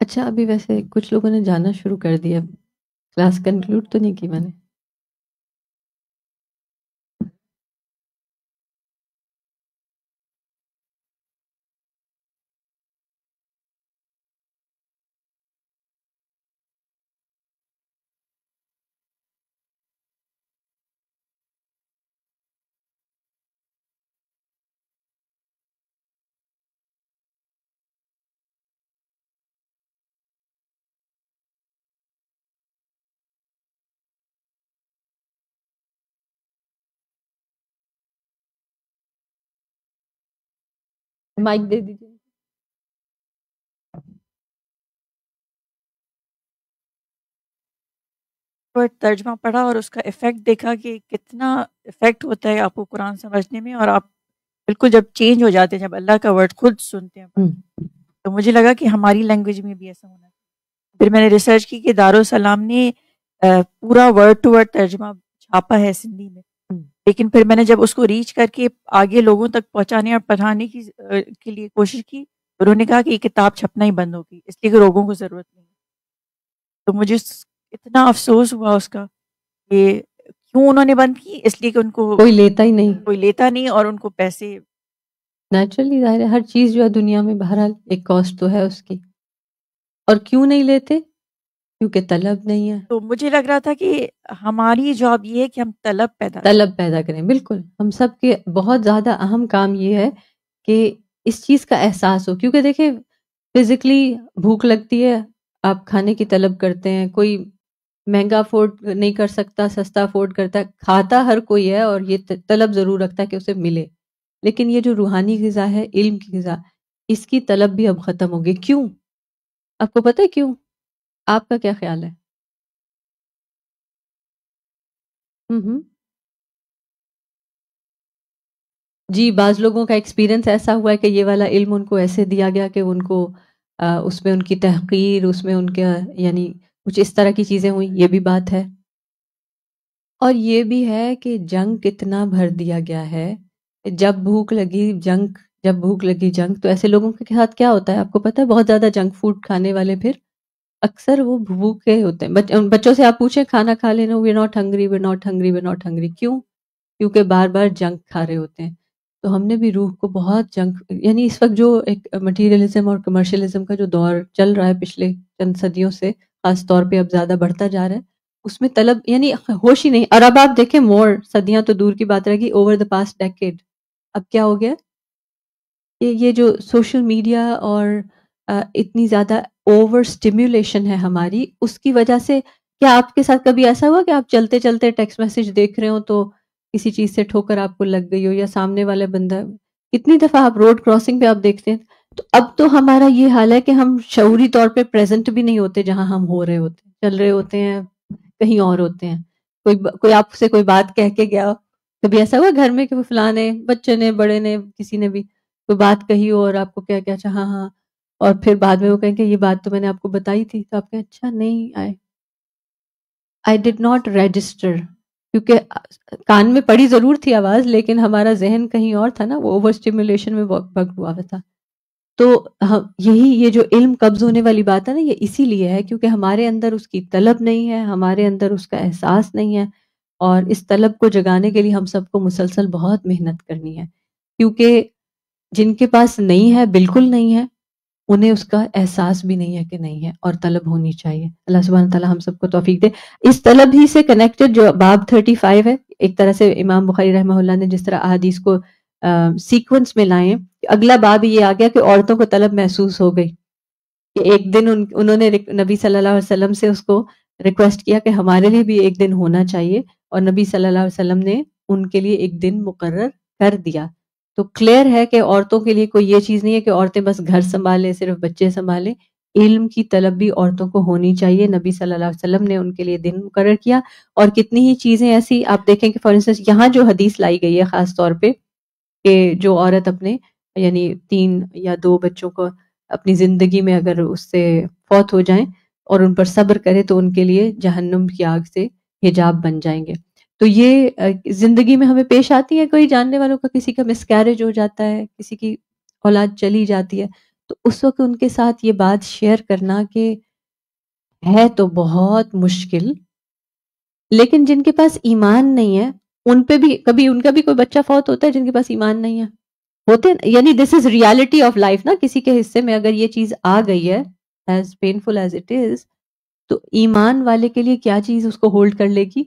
اچھا ابھی ویسے کچھ لوگوں نے جانا شروع کر دیا، کلاس کنکلوڈ تو نہیں کی میں نے. مائک دے دیجیے. پر ترجمہ پڑھا اور اس کا افیکٹ دیکھا کہ کتنا افیکٹ ہوتا ہے آپ کو قرآن سمجھنے میں، اور آپ بالکل جب چینج ہو جاتے ہیں، جب اللہ کا ورڈ خود سنتے ہیں تو مجھے لگا کہ ہماری لینگویج میں بھی ایسا ہونا ہے. پھر میں نے ریسرچ کی کہ دارالسلام نے پورا ورڈ ٹو ورڈ ترجمہ چھاپا ہے سندھی میں، لیکن پھر میں نے جب اس کو ریچ کر کے آگے لوگوں تک پہنچانے اور پڑھانے کے لیے کوشش کی، انہوں نے کہا کہ یہ کتاب چھپنا ہی بند ہوگی، اس لیے کہ لوگوں کو ضرورت نہیں. تو مجھے اتنا افسوس ہوا اس کا کہ کیوں انہوں نے بند کی، اس لیے کہ ان کو کوئی لیتا ہی نہیں. کوئی لیتا نہیں اور ان کو پیسے. نیچرلی ظاہر ہے، ہر چیز جو ہے دنیا میں بہرحال ایک کاسٹ تو ہے اس کی. اور کیوں نہیں لیتے؟ کیونکہ طلب نہیں ہے. تو مجھے لگ رہا تھا کہ ہماری جاب یہ ہے کہ ہم طلب پیدا کریں. بالکل ہم سب کے بہت زیادہ اہم کام یہ ہے کہ اس چیز کا احساس ہو. کیونکہ دیکھیں فزیکلی بھوک لگتی ہے، آپ کھانے کی طلب کرتے ہیں. کوئی مہنگا افورڈ نہیں کر سکتا، سستا افورڈ کرتا ہے. کھاتا ہر کوئی ہے اور یہ طلب ضرور رکھتا ہے کہ اسے ملے. لیکن یہ جو روحانی غذا ہے، علم کی غذا، اس کی طلب بھی اب ختم ہوگی. کیوں؟ آپ کو پتہ ہے کیوں؟ آپ کا کیا خیال ہے؟ جی بعض لوگوں کا ایکسپیرینس ایسا ہوا ہے کہ یہ والا علم ان کو ایسے دیا گیا کہ ان کو اس میں ان کی تحقیر، اس میں ان کا یعنی کچھ اس طرح کی چیزیں ہوئیں. یہ بھی بات ہے. اور یہ بھی ہے کہ جنگ کتنا بھر دیا گیا ہے. جب بھوک لگی جنگ تو ایسے لوگوں کے ساتھ کیا ہوتا ہے آپ کو پتہ ہے؟ بہت زیادہ جنک فوڈ کھانے والے پھر اکثر وہ بھوکے ہوتے ہیں. بچوں سے آپ پوچھیں کھانا کھا لینا، وی ناٹ ہنگری. کیوں؟ کیونکہ بار بار جنک کھا رہے ہوتے ہیں. تو ہم نے بھی روح کو بہت جنک، یعنی اس وقت جو ایک مٹیریلزم اور کمرشلزم کا جو دور چل رہا ہے پچھلے چند صدیوں سے، خاص طور پہ اب زیادہ بڑھتا جا رہا ہے، اس میں طلب یعنی ہوش ہی نہیں. اور اب آپ دیکھیں صدیاں تو دور کی بات رہے گی، اوور دا پاسٹ ڈیکیڈ اب کیا ہو گیا کہ یہ جو سوشل میڈیا اور اتنی زیادہ اوور سٹیمیولیشن ہے ہماری، اس کی وجہ سے کیا آپ کے ساتھ کبھی ایسا ہوا کہ آپ چلتے چلتے ٹیکسٹ میسج دیکھ رہے ہو تو کسی چیز سے ٹھوکر آپ کو لگ گئی ہو، یا سامنے والے بندہ، کتنی دفعہ آپ روڈ کراسنگ پہ آپ دیکھتے ہیں. تو اب تو ہمارا یہ حال ہے کہ ہم شعوری طور پہ پریزنٹ بھی نہیں ہوتے جہاں ہم ہو رہے ہوتے ہیں، چل رہے ہوتے ہیں کہیں اور ہوتے ہیں. کوئی آپ سے کوئی بات کہہ کے گیا، کبھی ایسا ہوا گھر میں کہ فلاں نے، بچے نے، بڑے نے، کسی نے بھی کوئی بات کہی ہو اور آپ کو کیا کیا اچھا ہاں، اور پھر بعد میں وہ کہیں کہ یہ بات تو میں نے آپ کو بتائی تھی، تو آپ کہیں اچھا نہیں، I did not register. کیونکہ کان میں پڑی ضرور تھی آواز، لیکن ہمارا ذہن کہیں اور تھا نا، وہ اوور اسٹیمولیشن میں بگ ہوا تھا. تو یہ جو علم قبض ہونے والی بات ہے نا، یہ اسی لیے ہے کیونکہ ہمارے اندر اس کی طلب نہیں ہے، ہمارے اندر اس کا احساس نہیں ہے. اور اس طلب کو جگانے کے لیے ہم سب کو مسلسل بہت محنت کرنی ہے. کیونکہ جن کے پاس نہیں ہے، بالکل نہیں ہے، انہیں اس کا احساس بھی نہیں ہے کہ نہیں ہے، اور طلب ہونی چاہیے. اللہ سبحانہ تعالیٰ ہم سب کو توفیق دے. اس طلب ہی سے کنیکٹڈ جو باب 35 ہے، ایک طرح سے امام بخاری رحمہ اللہ نے جس طرح احادیث کو سیکوینس میں لائے، اگلا باب یہ آ گیا کہ عورتوں کو طلب محسوس ہو گئی کہ ایک دن انہوں نے نبی صلی اللہ علیہ وسلم سے اس کو ریکویسٹ کیا کہ ہمارے لیے بھی ایک دن ہونا چاہیے، اور نبی صلی اللہ علیہ وسلم نے ان کے لیے ایک دن مقرر کر دیا. تو کلیئر ہے کہ عورتوں کے لیے کوئی یہ چیز نہیں ہے کہ عورتیں بس گھر سنبھالیں، صرف بچے سنبھالیں. علم کی طلب بھی عورتوں کو ہونی چاہیے. نبی صلی اللہ علیہ وسلم نے ان کے لیے دن مقرر کیا. اور کتنی ہی چیزیں ایسی آپ دیکھیں کہ فار انسٹنس یہاں جو حدیث لائی گئی ہے خاص طور پہ کہ جو عورت اپنے یعنی 3 یا 2 بچوں کو اپنی زندگی میں اگر اس سے فوت ہو جائیں اور ان پر صبر کرے تو ان کے لیے جہنم کی آگ سے حجاب بن جائیں گے. تو یہ زندگی میں ہمیں پیش آتی ہے. کوئی جاننے والوں کا کسی کا مسکیریج ہو جاتا ہے، کسی کی اولاد چلی جاتی ہے، تو اس وقت ان کے ساتھ یہ بات شیئر کرنا کہ ہے تو بہت مشکل، لیکن جن کے پاس ایمان نہیں ہے ان پہ بھی کبھی ان کا بھی کوئی بچہ فوت ہوتا ہے جن کے پاس ایمان نہیں ہے، ہوتے ہیں، یعنی دس از ریالٹی آف لائف نا. کسی کے حصے میں اگر یہ چیز آ گئی ہے as painful as it is, تو ایمان والے کے لیے کیا چیز اس کو ہولڈ کر لے گی؟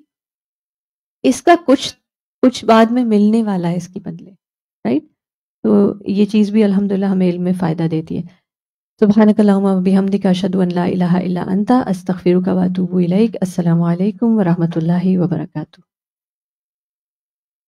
اس کا کچھ بعد میں ملنے والا ہے اس کی بدلے، رائٹ؟ تو یہ چیز بھی الحمدللہ ہمیں علم میں فائدہ دیتی ہے. سبحانک اللہم و بحمدک اشہد ان لا الہ الا انت استغفرک و اتوب الیک. السلام علیکم ورحمۃ اللہ وبرکاتہ.